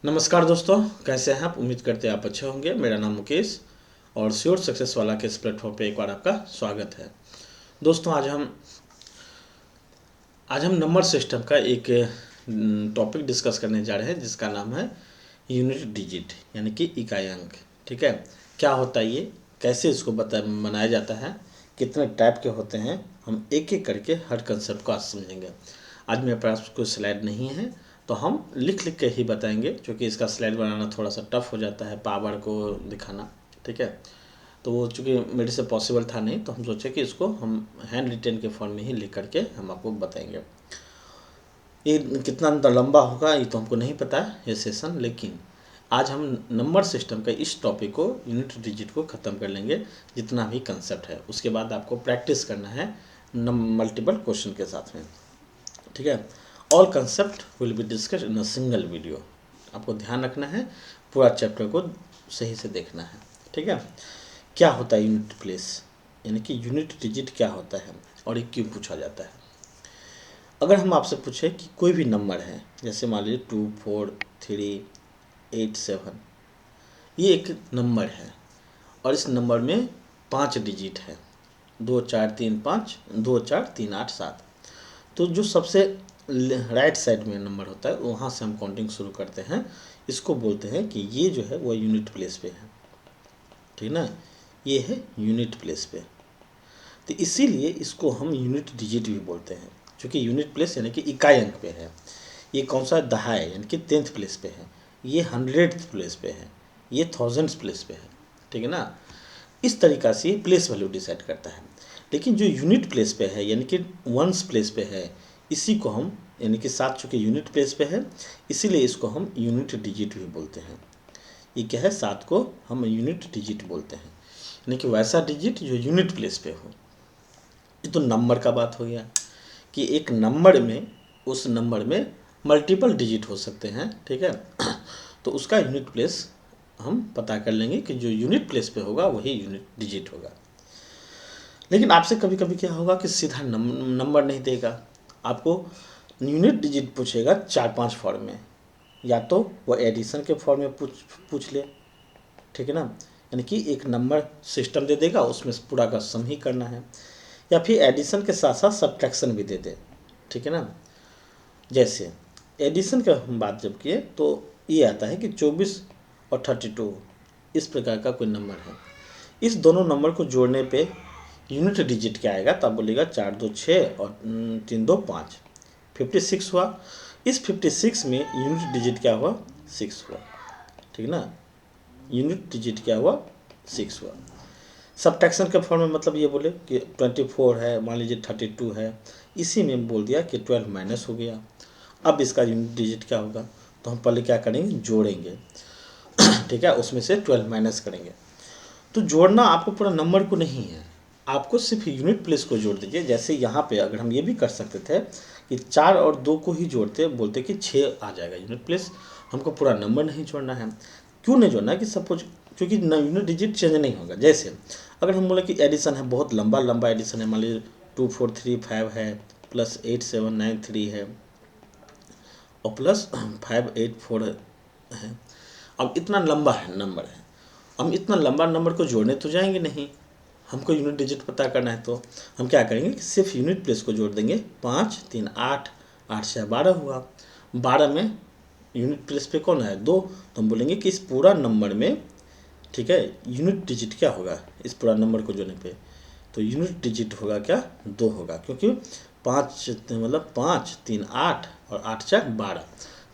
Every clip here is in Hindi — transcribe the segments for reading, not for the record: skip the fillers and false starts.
नमस्कार दोस्तों, कैसे हैं आप। उम्मीद करते हैं आप अच्छे होंगे। मेरा नाम मुकेश और श्योर सक्सेस वाला के इस प्लेटफॉर्म पे एक बार आपका स्वागत है। दोस्तों आज हम नंबर सिस्टम का एक टॉपिक डिस्कस करने जा रहे हैं जिसका नाम है यूनिट डिजिट यानी कि इकाई अंक। ठीक है, क्या होता है ये, कैसे इसको बनाया जाता है, कितने टाइप के होते हैं, हम एक एक करके हर कंसेप्ट को आज समझेंगे। आज मेरे पास कोई स्लाइड नहीं है तो हम लिख लिख के ही बताएंगे, क्योंकि इसका स्लाइड बनाना थोड़ा सा टफ हो जाता है, पावर को दिखाना। ठीक है, तो वो चूँकि मेरे से पॉसिबल था नहीं, तो हम सोचे कि इसको हम हैंड रिटेन के फॉर्म में ही लिख करके हम आपको बताएंगे। ये कितना लंबा होगा ये तो हमको नहीं पता ये सेशन, लेकिन आज हम नंबर सिस्टम का इस टॉपिक को, यूनिट डिजिट को ख़त्म कर लेंगे, जितना भी कंसेप्ट है। उसके बाद आपको प्रैक्टिस करना है मल्टीपल क्वेश्चन के साथ में। ठीक है, all concept will be discuss in a single video. आपको ध्यान रखना है, पूरा चैप्टर को सही से देखना है। ठीक है, क्या होता है यूनिट प्लेस यानी कि यूनिट डिजिट क्या होता है और ये क्यों पूछा जाता है। अगर हम आपसे पूछे कि कोई भी नंबर है, जैसे मान लीजिए 2 4 3 8 7, ये एक नंबर है और इस नंबर में 5 डिजिट है, 2 4 3 5, 2 4 3 8 7। तो जो सबसे राइट साइड में नंबर होता है वहाँ से हम काउंटिंग शुरू करते हैं। इसको बोलते हैं कि ये जो है वो यूनिट प्लेस पे है। ठीक ना, ये है यूनिट प्लेस पे, तो इसीलिए इसको हम यूनिट डिजिट भी बोलते हैं, क्योंकि यूनिट प्लेस यानी कि इकाई अंक पे है। ये कौन सा दहाई यानी कि 10th प्लेस पे है, ये 100th प्लेस पे है, ये 1000th प्लेस पे है। ठीक है ना, इस तरीक़ा से ये प्लेस वैल्यू डिसाइड करता है। लेकिन जो यूनिट प्लेस पे है यानी कि वंस प्लेस पे है, इसी को हम यानी कि 7 चूँकि यूनिट प्लेस पे है, इसीलिए इसको हम यूनिट डिजिट भी बोलते हैं। ये क्या है, 7 को हम यूनिट डिजिट बोलते हैं, यानी कि वैसा डिजिट जो यूनिट प्लेस पे हो। ये तो नंबर का बात हो गया कि एक नंबर में, उस नंबर में मल्टीपल डिजिट हो सकते हैं। ठीक है, तो उसका यूनिट प्लेस हम पता कर लेंगे कि जो यूनिट प्लेस पे होगा वही यूनिट डिजिट होगा। लेकिन आपसे कभी कभी क्या होगा कि सीधा नंबर नहीं देगा, आपको यूनिट डिजिट पूछेगा 4-5 फॉर्म में, या तो वो एडिशन के फॉर्म में पूछ ले। ठीक है ना, यानी कि एक नंबर सिस्टम दे देगा, उसमें पूरा का सम ही करना है, या फिर एडिशन के साथ साथ सब्ट्रैक्शन भी दे दे। ठीक है ना, जैसे एडिशन का हम बात जब किए तो ये आता है कि 24 और 32 इस प्रकार का कोई नंबर है। इस दोनों नंबर को जोड़ने पे यूनिट डिजिट क्या आएगा, तब बोलेगा 4 2 6 और 3 2 5, 56 हुआ। इस 56 में यूनिट डिजिट क्या हुआ, 6 हुआ। ठीक ना, यूनिट डिजिट क्या हुआ, 6 हुआ। सब्ट्रैक्शन के फॉर्म में मतलब ये बोले कि 24 है, मान लीजिए 32 है, इसी में बोल दिया कि 12 माइनस हो गया। अब इसका यूनिट डिजिट क्या होगा, तो हम पहले क्या करेंगे, जोड़ेंगे। ठीक है, उसमें से 12 माइनस करेंगे। तो जोड़ना आपको पूरा नंबर को नहीं है, आपको सिर्फ यूनिट प्लेस को जोड़ दीजिए। जैसे यहाँ पे अगर हम ये भी कर सकते थे कि 4 और 2 को ही जोड़ते, बोलते कि 6 आ जाएगा यूनिट प्लेस, हमको पूरा नंबर नहीं जोड़ना है। क्यों नहीं जोड़ना है कि सपोज क्योंकि यूनिट डिजिट चेंज नहीं होगा। जैसे अगर हम बोले कि एडिशन है, बहुत लंबा लंबा एडिशन है, मान लीजिए 2 4 3 5 है, प्लस 8 7 9 3 है और प्लस 5 8 4 है। अब इतना लंबा है नंबर है, हम इतना लंबा नंबर को जोड़ने तो जाएंगे नहीं, हमको यूनिट डिजिट पता करना है। तो हम क्या करेंगे कि सिर्फ यूनिट प्लेस को जोड़ देंगे। 5 3 8, 8 6 12 हुआ। 12 में यूनिट प्लेस पे कौन है, 2, तो हम बोलेंगे कि इस पूरा नंबर में, ठीक है, यूनिट डिजिट क्या होगा इस पूरा नंबर को जोड़ने पे, तो यूनिट डिजिट होगा क्या, 2 होगा। क्योंकि 5 मतलब 5 3 8 और 8 4 12,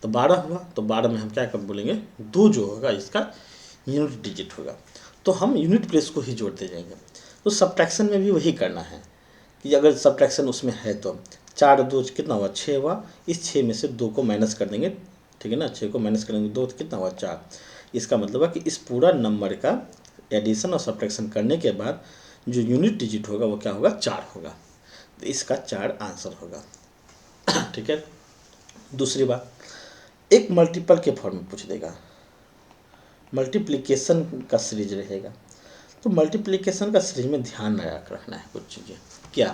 तो 12 हुआ। तो 12 में हम क्या कर बोलेंगे, 2 जो होगा इसका यूनिट डिजिट होगा। तो हम यूनिट प्लेस को ही जोड़ते जाएंगे। तो सब्ट्रैक्शन में भी वही करना है कि अगर सब्ट्रैक्शन उसमें है तो 4 2 कितना हुआ, 6 हुआ। इस 6 में से 2 को माइनस कर देंगे। ठीक है ना, 6 को माइनस करेंगे 2 तो कितना हुआ, 4। इसका मतलब है कि इस पूरा नंबर का एडिशन और सब्ट्रैक्शन करने के बाद जो यूनिट डिजिट होगा वो क्या होगा, 4 होगा। तो इसका 4 आंसर होगा। ठीक है, दूसरी बात, एक मल्टीपल के फॉर्म में पूछ देगा, मल्टीप्लिकेशन का सीरीज रहेगा। तो मल्टीप्लिकेशन का सीरीज में ध्यान रखना है कुछ चीज़ें, क्या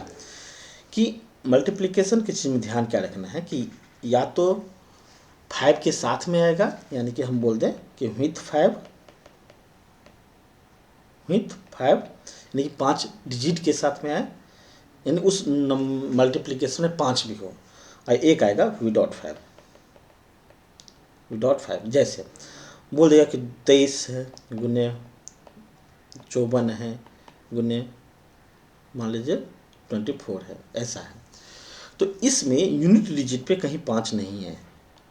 कि मल्टीप्लिकेशन की चीज़ में ध्यान क्या रखना है कि या तो 5 के साथ में आएगा, यानी कि हम बोल दें कि विथ 5 यानी कि 5 डिजिट के साथ में आए, यानी उस मल्टीप्लिकेशन में 5 भी हो, और एक आएगा विदाउट 5 जैसे बोल देगा कि 23 है गुने 54 है गुने मान लीजिए 24 है, ऐसा है। तो इसमें यूनिट डिजिट पे कहीं 5 नहीं है,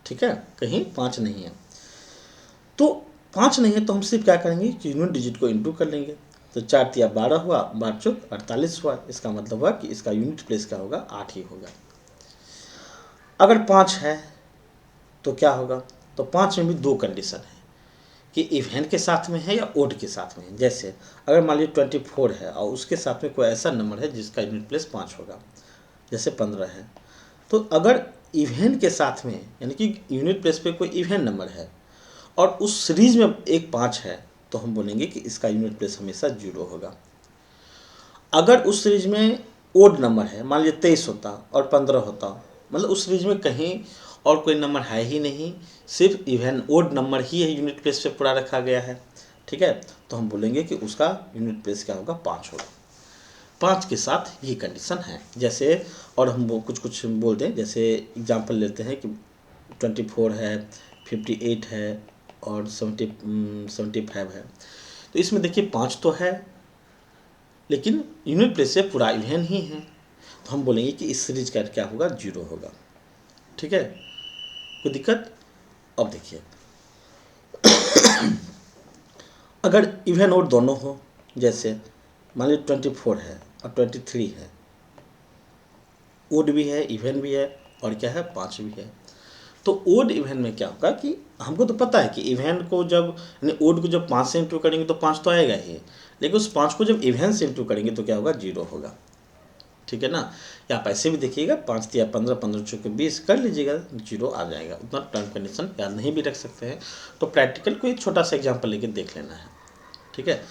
ठीक है, कहीं 5 नहीं है। तो 5 नहीं है तो हम सिर्फ क्या करेंगे कि यूनिट डिजिट को इंटू कर लेंगे। तो 4 तिया 12 हुआ, 12 चौक 48 हुआ, इसका मतलब हुआ कि इसका यूनिट प्लेस क्या होगा, 8 ही होगा। अगर 5 है तो क्या होगा, तो 5 में भी 2 कंडीशन है कि इवन के साथ में है या ओड के साथ में है। जैसे अगर मान लीजिए 24 है और उसके साथ में कोई ऐसा नंबर है जिसका यूनिट प्लेस 5 होगा, जैसे 15 है, तो अगर इवन के साथ में यानी कि यूनिट प्लेस पे कोई इवन नंबर है और उस सीरीज में एक 5 है, तो हम बोलेंगे कि इसका यूनिट प्लेस हमेशा 0 होगा। अगर उस सीरीज में ओड नंबर है, मान लीजिए 23 होता और 15 होता, मतलब उस सीरीज में कहीं और कोई नंबर है ही नहीं, सिर्फ इवन ओड नंबर ही है यूनिट प्लेस पे पूरा रखा गया है, ठीक है, तो हम बोलेंगे कि उसका यूनिट प्लेस क्या होगा, 5 होगा। 5 के साथ ये कंडीशन है। जैसे और हम वो कुछ बोल दें, जैसे एग्जांपल लेते हैं कि 24 है, 58 है और 75 है। तो इसमें देखिए 5 तो है लेकिन यूनिट प्लेस से पूरा इवन ही है, तो हम बोलेंगे कि इस सीरीज का क्या होगा, 0 होगा, ठीक है, कोई दिक्कत। अब देखिए अगर इवन और दोनों हो, जैसे मान लीजिए 24 है और 23 है, ओड भी है इवन भी है और क्या है 5 भी है, तो ओड इवन में क्या होगा कि हमको तो पता है कि इवन को जब ओड को जब 5 से इंटू करेंगे तो 5 तो आएगा ही, लेकिन उस 5 को जब इवन से इंटू करेंगे तो क्या होगा, 0 होगा, ठीक है ना। या आप ऐसे भी देखिएगा 5 तिया 15, 15 चौके 20 कर लीजिएगा, 0 आ जाएगा। उतना टर्म कंडीशन याद नहीं भी रख सकते हैं तो प्रैक्टिकल को एक छोटा सा एग्जाम्पल लेके देख लेना है, ठीक है।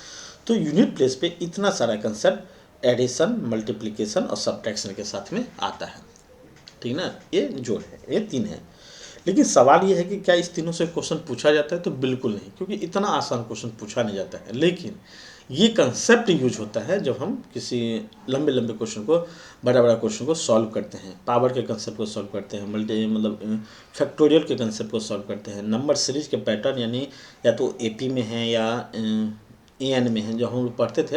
तो यूनिट प्लेस पे इतना सारा कंसेप्ट एडिशन, मल्टीप्लिकेशन और सब्ट्रैक्शन के साथ में आता है, ठीक ना। ये जोड़ है, ये 3 है। लेकिन सवाल ये है कि क्या इस तीनों से क्वेश्चन पूछा जाता है, तो बिल्कुल नहीं, क्योंकि इतना आसान क्वेश्चन पूछा नहीं जाता है। लेकिन ये कंसेप्ट यूज होता है जब हम किसी लंबे लंबे क्वेश्चन को, बड़ा बड़ा क्वेश्चन को सॉल्व करते हैं, पावर के कंसेप्ट को सॉल्व करते हैं, मतलब फैक्टोरियल के कंसेप्ट को सॉल्व करते हैं, नंबर सीरीज के पैटर्न, यानी या तो एपी में है या एन में है, जो हम लोग पढ़ते थे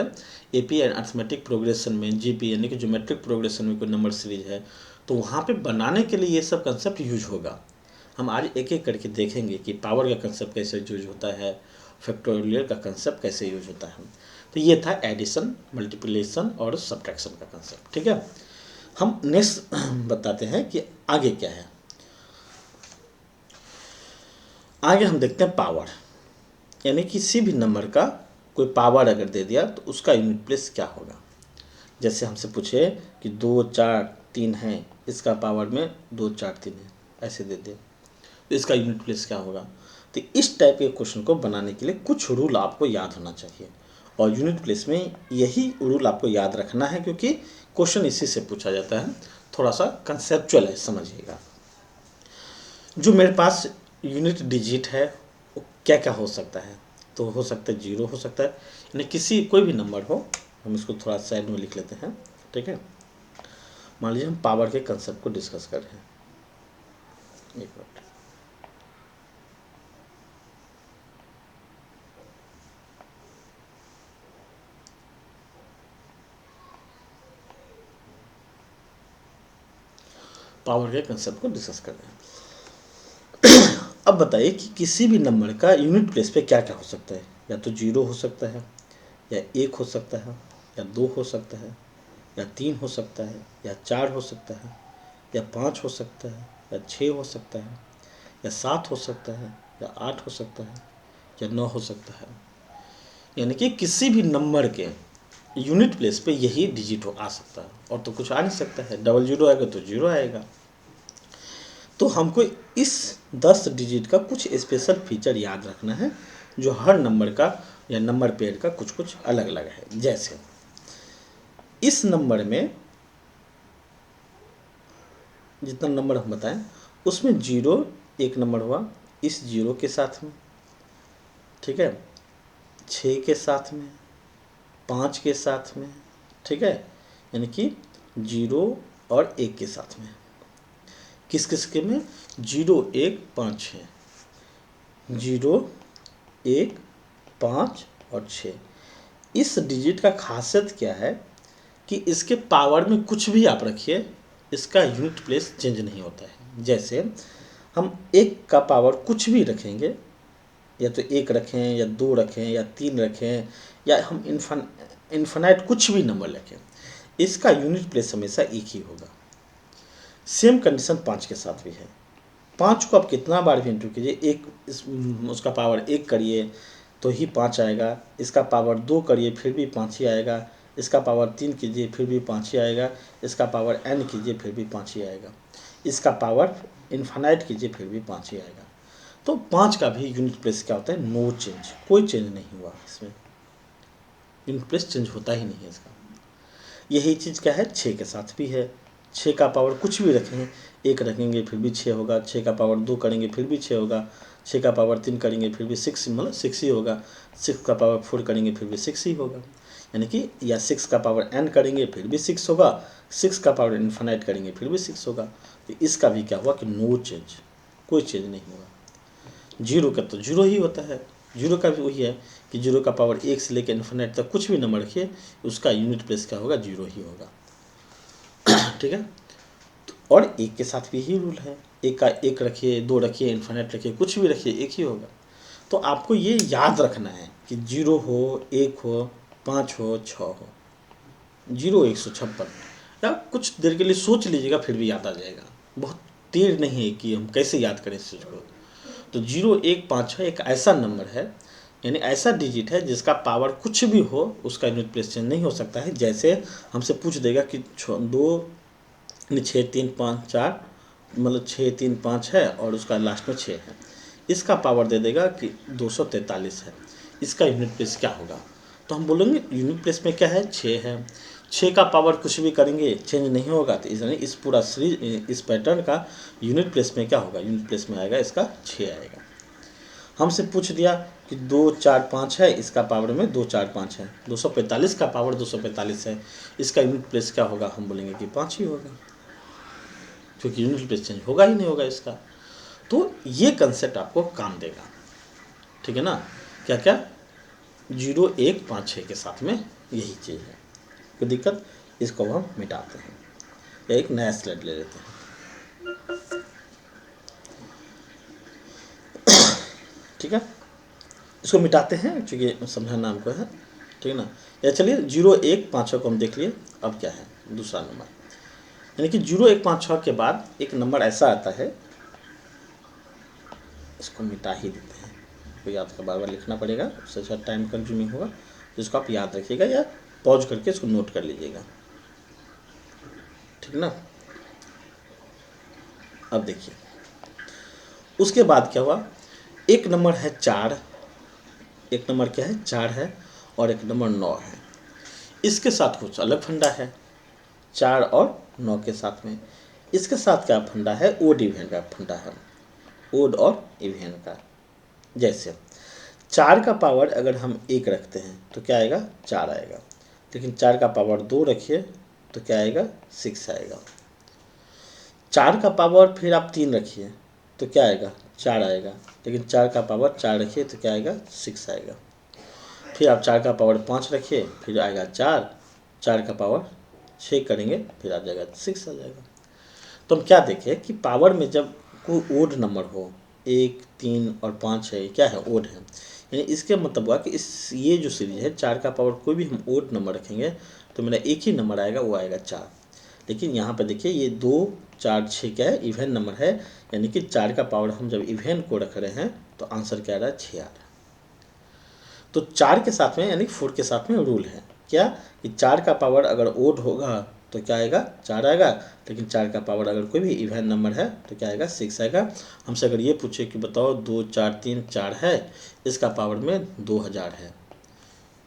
एपी एंड अर्थमेटिक प्रोग्रेशन में, जीपी यानी कि ज्योमेट्रिक प्रोग्रेशन में कोई नंबर सीरीज है, तो वहाँ पे बनाने के लिए ये सब कंसेप्ट यूज होगा। हम आज एक एक करके देखेंगे कि पावर का कंसेप्ट कैसे यूज होता है, फैक्टोरियल का कंसेप्ट कैसे यूज होता है। तो ये था एडिशन, मल्टीप्लिकेशन और सब्ट्रैक्शन का कंसेप्ट, ठीक है। हम नेक्स्ट बताते हैं कि आगे क्या है। आगे हम देखते हैं पावर, यानी किसी भी नंबर का कोई पावर अगर दे दिया तो उसका यूनिट प्लेस क्या होगा। जैसे हमसे पूछे कि 2 4 3 है, इसका पावर में 2 4 3 है, ऐसे दे दे तो इसका यूनिट प्लेस क्या होगा। तो इस टाइप के क्वेश्चन को बनाने के लिए कुछ रूल आपको याद होना चाहिए, और यूनिट प्लेस में यही रूल आपको याद रखना है, क्योंकि क्वेश्चन इसी से पूछा जाता है। थोड़ा सा कंसेप्चुअल है, समझिएगा। जो मेरे पास यूनिट डिजिट है वो क्या क्या हो सकता है, तो हो सकता है 0 हो सकता है, यानी किसी कोई भी नंबर हो। हम इसको थोड़ा साइड में लिख लेते हैं, ठीक है। मान लीजिए हम पावर के कंसेप्ट को डिस्कस कर रहे हैं, एक मिनट। पावर के कंसेप्ट को डिस्कस कर रहे हैं। अब बताइए कि किसी भी नंबर का यूनिट प्लेस पे क्या क्या हो सकता है। या तो 0 हो सकता है, या 1 हो सकता है, या 2 हो सकता है, या 3 हो सकता है, या 4 हो सकता है, या 5 हो सकता है, या 6 हो सकता है, या 7 हो सकता है, या 8 हो सकता है, या 9 हो सकता है। यानी कि किसी भी नंबर के यूनिट प्लेस पे यही डिजिट आ सकता है, और तो कुछ आ नहीं सकता है। डबल 0 आएगा तो 0 आएगा। तो हमको इस 10 डिजिट का कुछ स्पेशल फीचर याद रखना है, जो हर नंबर का या नंबर पेयर का कुछ कुछ अलग अलग है। जैसे इस नंबर में जितना नंबर हम बताएं उसमें 0 एक नंबर हुआ इस 0 के साथ में, ठीक है, 6 के साथ में, 5 के साथ में, ठीक है, यानी कि 0 और 1 के साथ में। किस किस के में? 0, 1, 5, 6, 0, 1, 5 और 6। इस डिजिट का खासियत क्या है कि इसके पावर में कुछ भी आप रखिए, इसका यूनिट प्लेस चेंज नहीं होता है। जैसे हम 1 का पावर कुछ भी रखेंगे, या तो 1 रखें या 2 रखें या 3 रखें, या हम इन्फिनाइट कुछ भी नंबर रखें, इसका यूनिट प्लेस हमेशा एक ही होगा। सेम कंडीशन 5 के साथ भी है। 5 को आप कितना बार भी इंटू कीजिए, उसका पावर 1 करिए तो ही 5 आएगा, इसका पावर 2 करिए फिर भी 5 ही आएगा, इसका पावर 3 कीजिए फिर भी 5 ही आएगा, इसका पावर n कीजिए फिर भी 5 ही आएगा, इसका पावर इन्फिनाइट कीजिए फिर भी 5 ही आएगा। तो 5 का भी यूनिट प्लेस क्या होता है? नो चेंज, कोई चेंज नहीं हुआ इसमें, यूनिट प्लेस चेंज होता ही नहीं है इसका। यही चीज़ क्या है? 6 के साथ भी है। 6 का पावर कुछ भी रखें, 1 रखेंगे फिर भी 6 होगा, 6 का पावर 2 करेंगे फिर भी 6 होगा, 6 का पावर 3 करेंगे फिर भी 6, मतलब 6 ही होगा, 6 का पावर 4 करेंगे फिर भी 6 ही होगा, यानी कि या 6 का पावर n करेंगे फिर भी 6 होगा, 6 का पावर इन्फिनाइट करेंगे फिर भी 6 होगा। तो इसका भी क्या हुआ कि नो चेंज, कोई चेंज नहीं हुआ। 0 का तो 0 ही होता है, 0 का भी वही है कि 0 का पावर 1 से लेकर इन्फिनाइट तक कुछ भी नंबर रखिए, उसका यूनिट प्लेस क्या होगा? 0 ही होगा, ठीक है। और 1 के साथ भी यही रूल है, 1 का 1 रखिए, 2 रखिए, इन्फिनाइट रखिए, कुछ भी रखिए, 1 ही होगा। तो आपको ये याद रखना है कि 0 हो, 1 हो, 5 हो, 6 हो, 0 156, या कुछ देर के लिए सोच लीजिएगा फिर भी याद आ जाएगा। बहुत देर नहीं है कि हम कैसे याद करें इस चीज़ को। तो 0 1 5 6 एक ऐसा नंबर है, यानी ऐसा डिजिट है जिसका पावर कुछ भी हो उसका यूनिट प्लेस चेंज नहीं हो सकता है। जैसे हमसे पूछ देगा कि 2 6 3 5 4, मतलब 6 3 5 है और उसका लास्ट में 6 है, इसका पावर दे देगा कि 243 है, इसका यूनिट प्लेस क्या होगा? तो हम बोलेंगे यूनिट प्लेस में क्या है? 6 है। 6 का पावर कुछ भी करेंगे चेंज नहीं होगा, तो इसलिए इस पूरा सीरीज, इस पैटर्न का यूनिट प्लेस में क्या होगा? यूनिट प्लेस में आएगा इसका 6 आएगा। हमसे पूछ दिया कि 2 4 5 है, इसका पावर में 2 4 5 है, 245 का पावर 245 है, इसका यूनिट प्लेस क्या होगा? हम बोलेंगे कि 5 ही होगा, क्योंकि यूनिट प्लेस चेंज होगा ही नहीं होगा इसका। तो ये कंसेप्ट आपको काम देगा, ठीक है ना। क्या क्या? 0 1 5 6 के साथ में यही चीज़ है। कोई दिक्कत? इसको हम मिटाते हैं, एक नया स्लाइड ले लेते हैं, ठीक है। इसको मिटाते हैं क्योंकि समझाना हमको है, ठीक है ना। या चलिए 0 1 5 6 को हम देख लिए। अब क्या है? दूसरा नंबर, यानी कि 0 1 5 6 के बाद एक नंबर ऐसा आता है, इसको मिटा ही देते हैं, कोई याद का बार बार लिखना पड़ेगा, उससे अच्छा टाइम कंज्यूमिंग होगा, जिसको आप याद रखिएगा या पॉज करके इसको नोट कर लीजिएगा, ठीक ना। अब देखिए उसके बाद क्या हुआ, एक नंबर है 4, एक नंबर क्या है? 4 है, और एक नंबर 9 है। इसके साथ कुछ अलग फंडा है, 4 और 9 के साथ में। इसके साथ क्या फंडा है? ओड इवेन का फंडा है, ओड और इवेन का। जैसे 4 का पावर अगर हम 1 रखते हैं तो क्या आएगा? 4 आएगा, लेकिन 4 का पावर 2 रखिए तो क्या आएगा? 6 आएगा। 4 का पावर फिर आप 3 रखिए तो क्या आएगा? 4 आएगा, लेकिन 4 का पावर 4 रखिए तो क्या आएगा? 6 आएगा। फिर आप 4 का पावर 5 रखिए फिर आएगा 4, 4 का पावर 6 करेंगे फिर आ जाएगा 6 आ जाएगा। तो हम क्या देखें कि पावर में जब कोई ओड नंबर हो, 1 3 और 5 है, क्या है? ओड है, यानी इसके मतलब हुआ कि ये जो सीरीज है 4 का पावर कोई भी हम ओड नंबर रखेंगे तो मेरा एक ही नंबर आएगा, वो आएगा 4। लेकिन यहाँ पर देखिए ये 2 4 6 क्या है? इवेन नंबर है, यानी कि 4 का पावर हम जब इवेन को रख रहे हैं तो आंसर क्या आ रहा है? 6 आ रहा है। तो 4 के साथ में यानी 4 के साथ में रूल है क्या कि 4 का पावर अगर ओड होगा तो क्या आएगा? 4 आएगा, लेकिन 4 का पावर अगर कोई भी इवेन नंबर है तो क्या आएगा? 6 आएगा। हमसे अगर ये पूछे कि बताओ 2 4 3 4 है, इसका पावर में 2000 है,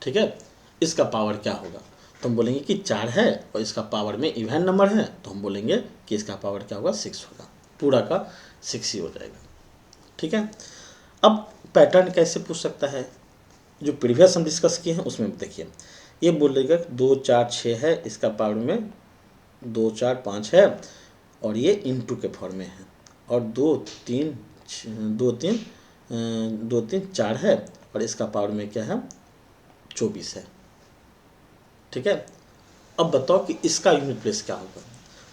ठीक है, इसका पावर क्या होगा? तो हम बोलेंगे कि 4 है और इसका पावर में इवेन नंबर है, तो हम बोलेंगे कि इसका पावर क्या होगा? 6 होगा, पूरा का 6 ही हो जाएगा। ठीक है। अब पैटर्न कैसे पूछ सकता है, जो प्रीवियस हम डिस्कस किए हैं उसमें देखिए, ये बोलेगा 2 4 6 है, इसका पावर में 2 4 5 है और ये इंटू के फॉर्म में है, और 2 3 4 है और इसका पावर में क्या है 24 है। ठीक है। अब बताओ कि इसका यूनिट प्लेस क्या होगा।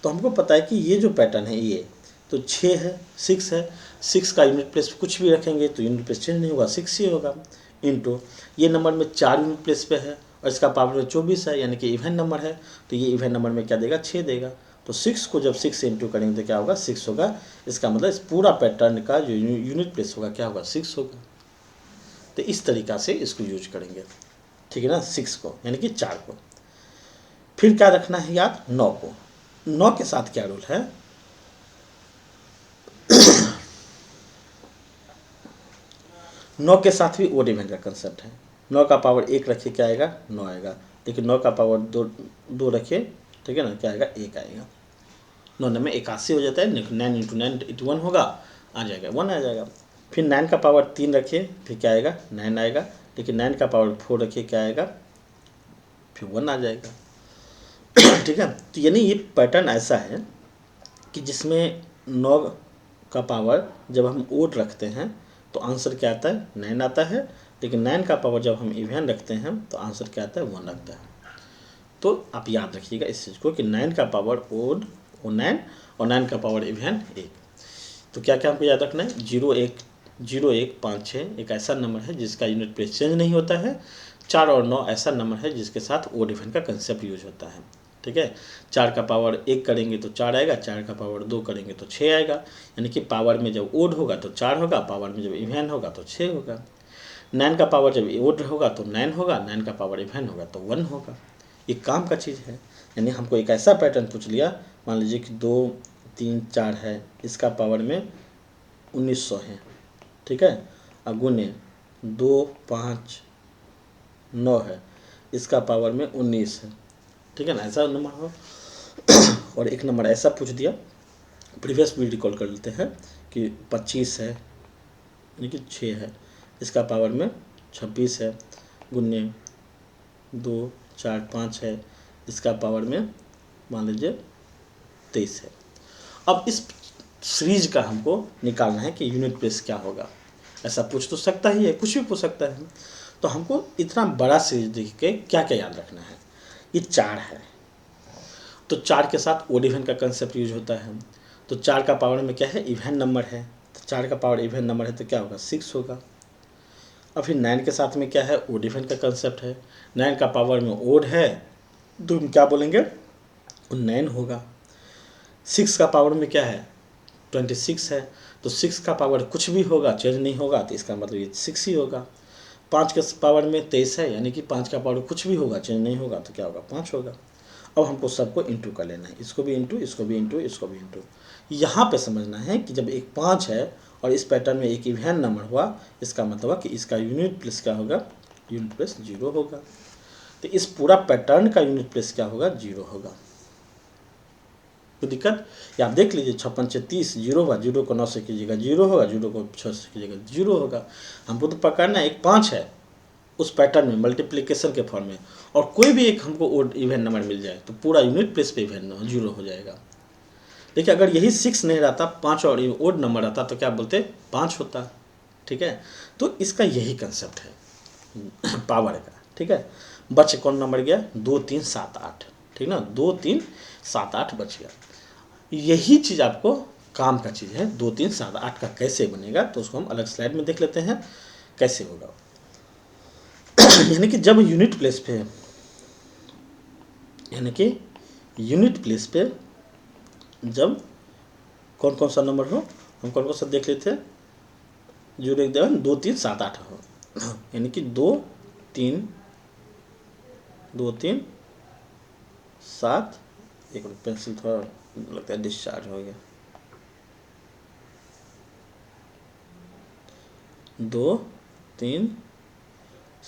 तो हमको पता है कि ये जो पैटर्न है ये तो 6 है 6 है, 6 का यूनिट प्लेस कुछ भी रखेंगे तो यूनिट प्लेस चेंज नहीं होगा, 6 ही होगा। इंटू ये नंबर में 4 यूनिट प्लेस पे है और इसका पावर में 24 है, यानी कि इवन नंबर है, तो ये इवन नंबर में क्या देगा 6 देगा। तो 6 को जब 6 से इंटू करेंगे तो क्या होगा 6 होगा। इसका मतलब इस पूरा पैटर्न का जो यूनिट प्लेस होगा क्या होगा 6 होगा। तो इस तरीक़ा से इसको यूज करेंगे, ठीक है ना, 6 को यानी कि 4 को। फिर क्या रखना है याद, 9 को। 9 के साथ क्या रूल है, 9 के साथ भी ओड इवन का कंसेप्ट है। 9 का पावर 1 रखिए क्या आएगा 9 आएगा, लेकिन 9 का पावर 2 रखिए, ठीक है ना, क्या आएगा 1 आएगा। 9 में 81 हो जाता है, 9 इंटू 9 81 होगा, आ जाएगा 1 आ जाएगा। फिर 9 का पावर 3 रखिए, फिर क्या आएगा 9 आएगा, लेकिन 9 का पावर 4 रखिए क्या आएगा, फिर 1 आ जाएगा। ठीक है। तो यानी ये पैटर्न ऐसा है कि जिसमें 9 का पावर जब हम ओड रखते हैं तो आंसर क्या आता है 9 आता है, लेकिन 9 का पावर जब हम इवन रखते हैं तो आंसर क्या आता है 1 आता है। तो आप याद रखिएगा इस चीज़ को कि 9 का पावर ओड वो 9 और 9 का पावर इवन 1। तो क्या क्या हमको याद रखना है, 0 1 5 6 एक ऐसा नंबर है जिसका यूनिट प्लेस चेंज नहीं होता है। 4 और 9 ऐसा नंबर है जिसके साथ ओड इवन का कंसेप्ट यूज होता है। ठीक है। 4 का पावर 1 करेंगे तो 4 आएगा, 4 का पावर 2 करेंगे तो 6 आएगा, यानी कि पावर में जब ओड होगा तो 4 होगा, पावर में जब इवन होगा तो 6 होगा। 9 का पावर जब ओड होगा तो 9 होगा, 9 का पावर इवन होगा तो 1 होगा। ये काम का चीज़ है। यानी हमको एक ऐसा पैटर्न पूछ लिया, मान लीजिए कि 2 3 4 है, इसका पावर में 1900 है, ठीक है, और गुने 2 5 9 है, इसका पावर में 19 है, ठीक है ना, ऐसा नंबर हो। और एक नंबर ऐसा पूछ दिया, प्रीवियस भी रिकॉल कर लेते हैं कि 25 है यानी कि 6 है, इसका पावर में 26 है, गुने 2 4 5 है, इसका पावर में मान लीजिए 23 है। अब इस सीरीज का हमको निकालना है कि यूनिट प्लेस क्या होगा। ऐसा पूछ तो सकता ही है, कुछ भी पूछ सकता है। तो हमको इतना बड़ा सीरीज देख के क्या क्या याद रखना है, ये 4 है तो 4 के साथ ओड इवन का कंसेप्ट यूज होता है। तो 4 का पावर में क्या है इवन नंबर है, तो 4 का पावर इवन नंबर है तो क्या होगा 6 होगा। और फिर 9 के साथ में क्या है ओड इवन का कंसेप्ट है, 9 का पावर में ओड है तो हम क्या बोलेंगे 9 होगा। 6 का पावर में क्या है 26 है, तो 6 का पावर कुछ भी होगा चेंज नहीं होगा, तो इसका मतलब ये 6 ही होगा। 5 के पावर में 23 है, यानी कि 5 का पावर कुछ भी होगा चेंज नहीं होगा, तो क्या होगा 5 होगा। अब हमको सबको इंटू कर लेना है, इसको भी इंटू, इसको भी इंटू, इसको भी इंटू। यहाँ पे समझना है कि जब एक 5 है और इस पैटर्न में एक इवन नंबर हुआ, इसका मतलब है कि इसका यूनिट प्लेस क्या होगा, यूनिट प्लेस 0 होगा। तो इस पूरा पैटर्न का यूनिट प्लेस क्या होगा 0 होगा। कोई दिक्कत, या आप देख लीजिए 56 से 30 0 होगा, 0 को 9 से कीजिएगा 0 होगा, 0 को 6 से कीजिएगा 0 होगा। हमको तो पकड़ना है एक 5 है उस पैटर्न में मल्टीप्लिकेशन के फॉर्म में, और कोई भी एक हमको ओड इवन नंबर मिल जाए तो पूरा यूनिट प्लेस पे इवन 0 हो जाएगा। देखिए अगर यही 6 नहीं रहता, 5 और ओड नंबर रहता तो क्या बोलते 5 होता। ठीक है। तो इसका यही कंसेप्ट है पावर का। ठीक है। बच कौन नंबर गया 2 3 7 8, ठीक ना, 2 3 7 8 बच गया। यही चीज़ आपको काम का चीज़ है। 2 3 7 8 का कैसे बनेगा तो उसको हम अलग स्लाइड में देख लेते हैं कैसे होगा। यानी कि जब यूनिट प्लेस पे, यानी कि यूनिट प्लेस पे जब कौन कौन सा नंबर हो, हम कौन कौन सा देख लेते हैं, जो देख दें 2 3 7 8 हो, यानी कि 2 3 7, एक पेंसिल थोड़ा लगता है डिस्चार्ज हो गया, 2 3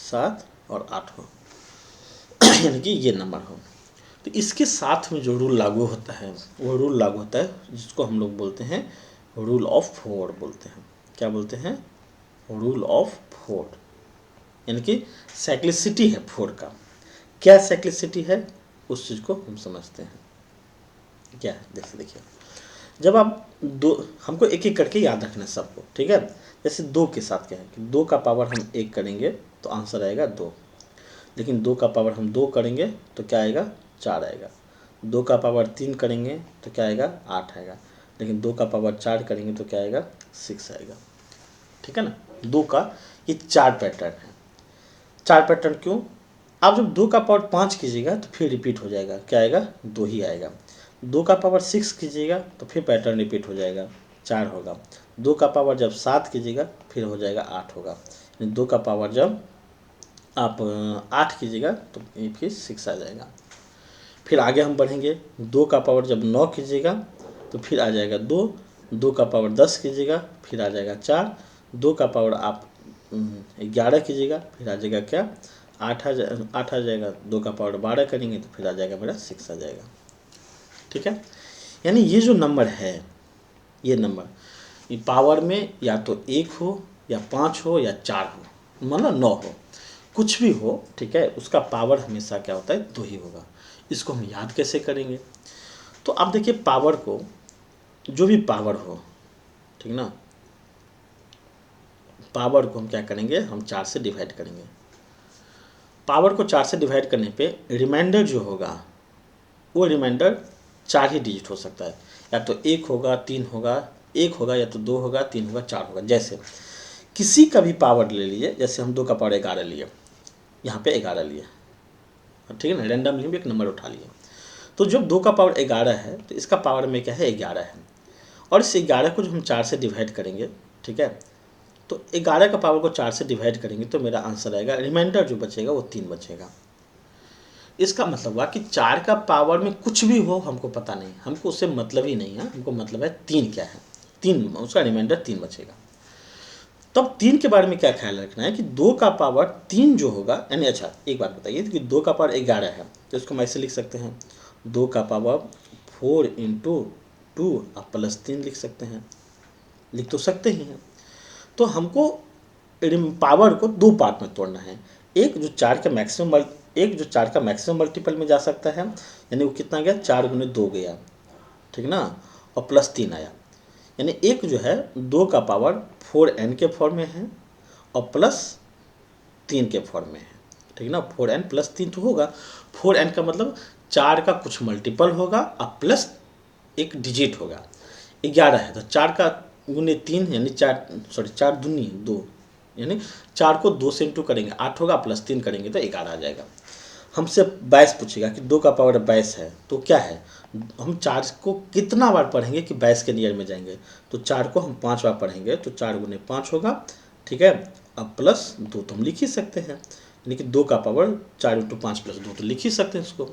7 और 8 हो, यानी कि ये नंबर हो। तो इसके साथ में जो रूल लागू होता है वो रूल लागू होता है जिसको हम लोग बोलते हैं रूल ऑफ 4 बोलते हैं। क्या बोलते हैं, रूल ऑफ 4, यानी कि साइक्लिसिटी है 4 का। क्या साइक्लिसिटी है उस चीज़ को हम समझते हैं क्या है। जैसे देखिए, जब आप दो, हमको एक एक करके याद रखना है सबको, ठीक है। जैसे 2 के साथ क्या है कि 2 का पावर हम 1 करेंगे तो आंसर आएगा 2, लेकिन 2 का पावर हम 2 करेंगे तो क्या आएगा, 4 आएगा। 2 का पावर 3 करेंगे तो क्या आएगा, 8 आएगा, लेकिन 2 का पावर 4 करेंगे तो क्या आएगा, 6 आएगा, ठीक है ना। 2 का ये 4 पैटर्न है। 4 पैटर्न क्यों, आप जब 2 का पावर 5 कीजिएगा तो फिर रिपीट हो जाएगा, क्या आएगा, 2 ही आएगा। 2 का पावर 6 कीजिएगा तो फिर पैटर्न रिपीट हो जाएगा, 4 होगा। 2 का पावर जब 7 कीजिएगा फिर हो जाएगा 8 होगा। यानी 2 का पावर जब आप 8 कीजिएगा तो ये फिर 6 आ जाएगा। फिर आगे हम बढ़ेंगे, 2 का पावर जब 9 कीजिएगा तो फिर आ जाएगा 2। 2 का पावर 10 कीजिएगा फिर आ जाएगा 4। 2 का पावर आप 11 कीजिएगा फिर आ जाएगा क्या, 8 आ जाएगा। 2 का पावर 12 करेंगे तो फिर आ जाएगा मेरा 6 आ जाएगा, ठीक है। यानी ये जो नंबर है, ये नंबर ये पावर में या तो 1 हो या 5 हो या 4 हो, मतलब 9 हो, कुछ भी हो, ठीक है, उसका पावर हमेशा क्या होता है, 2 ही होगा। इसको हम याद कैसे करेंगे, तो आप देखिए पावर को, जो भी पावर हो, ठीक ना, पावर को हम क्या करेंगे, हम 4 से डिवाइड करेंगे। पावर को 4 से डिवाइड करने पे रिमाइंडर जो होगा वो रिमाइंडर 4 ही डिजिट हो सकता है, या तो 1 होगा, 3 होगा, 1 होगा या तो 2 होगा, 3 होगा, 4 होगा। जैसे किसी का भी पावर ले लीजिए, जैसे हम 2 का पावर 11 लिए, यहाँ पे 11 लिए, ठीक है ना, रैंडमली भी एक नंबर उठा लिए। तो जब 2 का पावर 11 है तो इसका पावर में क्या है, 11 है, और इस 11 को जो हम 4 से डिवाइड करेंगे, ठीक है, तो 11 का पावर को 4 से डिवाइड करेंगे तो मेरा आंसर आएगा, रिमाइंडर जो बचेगा वो 3 बचेगा। इसका मतलब हुआ कि 4 का पावर में कुछ भी हो हमको पता नहीं, हमको उससे मतलब ही नहीं है, हमको मतलब है 3 क्या है, 3, उसका रिमाइंडर 3 बचेगा। तब 3 के बारे में क्या ख्याल रखना है कि 2 का पावर 3 जो होगा, यानी अच्छा एक बात बताइए कि 2 का पावर 11 है तो इसको हम ऐसे लिख सकते हैं, 2 का पावर 4 इंटू 2 आप +3 लिख सकते हैं, लिख तो सकते ही हैं। तो हमको पावर को 2 पार्ट में तोड़ना है, एक जो 4 का मैक्सिमम मल्टीपल में जा सकता है, यानी वो कितना गया, 4 गुने 2 गया, ठीक ना, और +3 आया। यानी एक जो है 2 का पावर 4n के फॉर्म में है और +3 के फॉर्म में है, ठीक ना। 4n +3 तो होगा, 4n का मतलब 4 का कुछ मल्टीपल होगा और प्लस एक डिजिट होगा। 11 है तो 4 का गुने 3 यानी 4 दूनी 2, यानी 4 को 2 से इंटू करेंगे 8 होगा, +3 करेंगे तो 11 आ जाएगा। हमसे 22 पूछेगा कि 2 का पावर 22 है तो क्या है, हम 4 को कितना बार पढ़ेंगे कि 22 के नियर में जाएंगे, तो 4 को हम 5 बार पढ़ेंगे तो 4 गुने 5 होगा, ठीक है, अब +2 तो हम लिख ही सकते हैं, यानी कि 2 का पावर 4 इंटू 5 +2 तो लिख ही सकते हैं इसको।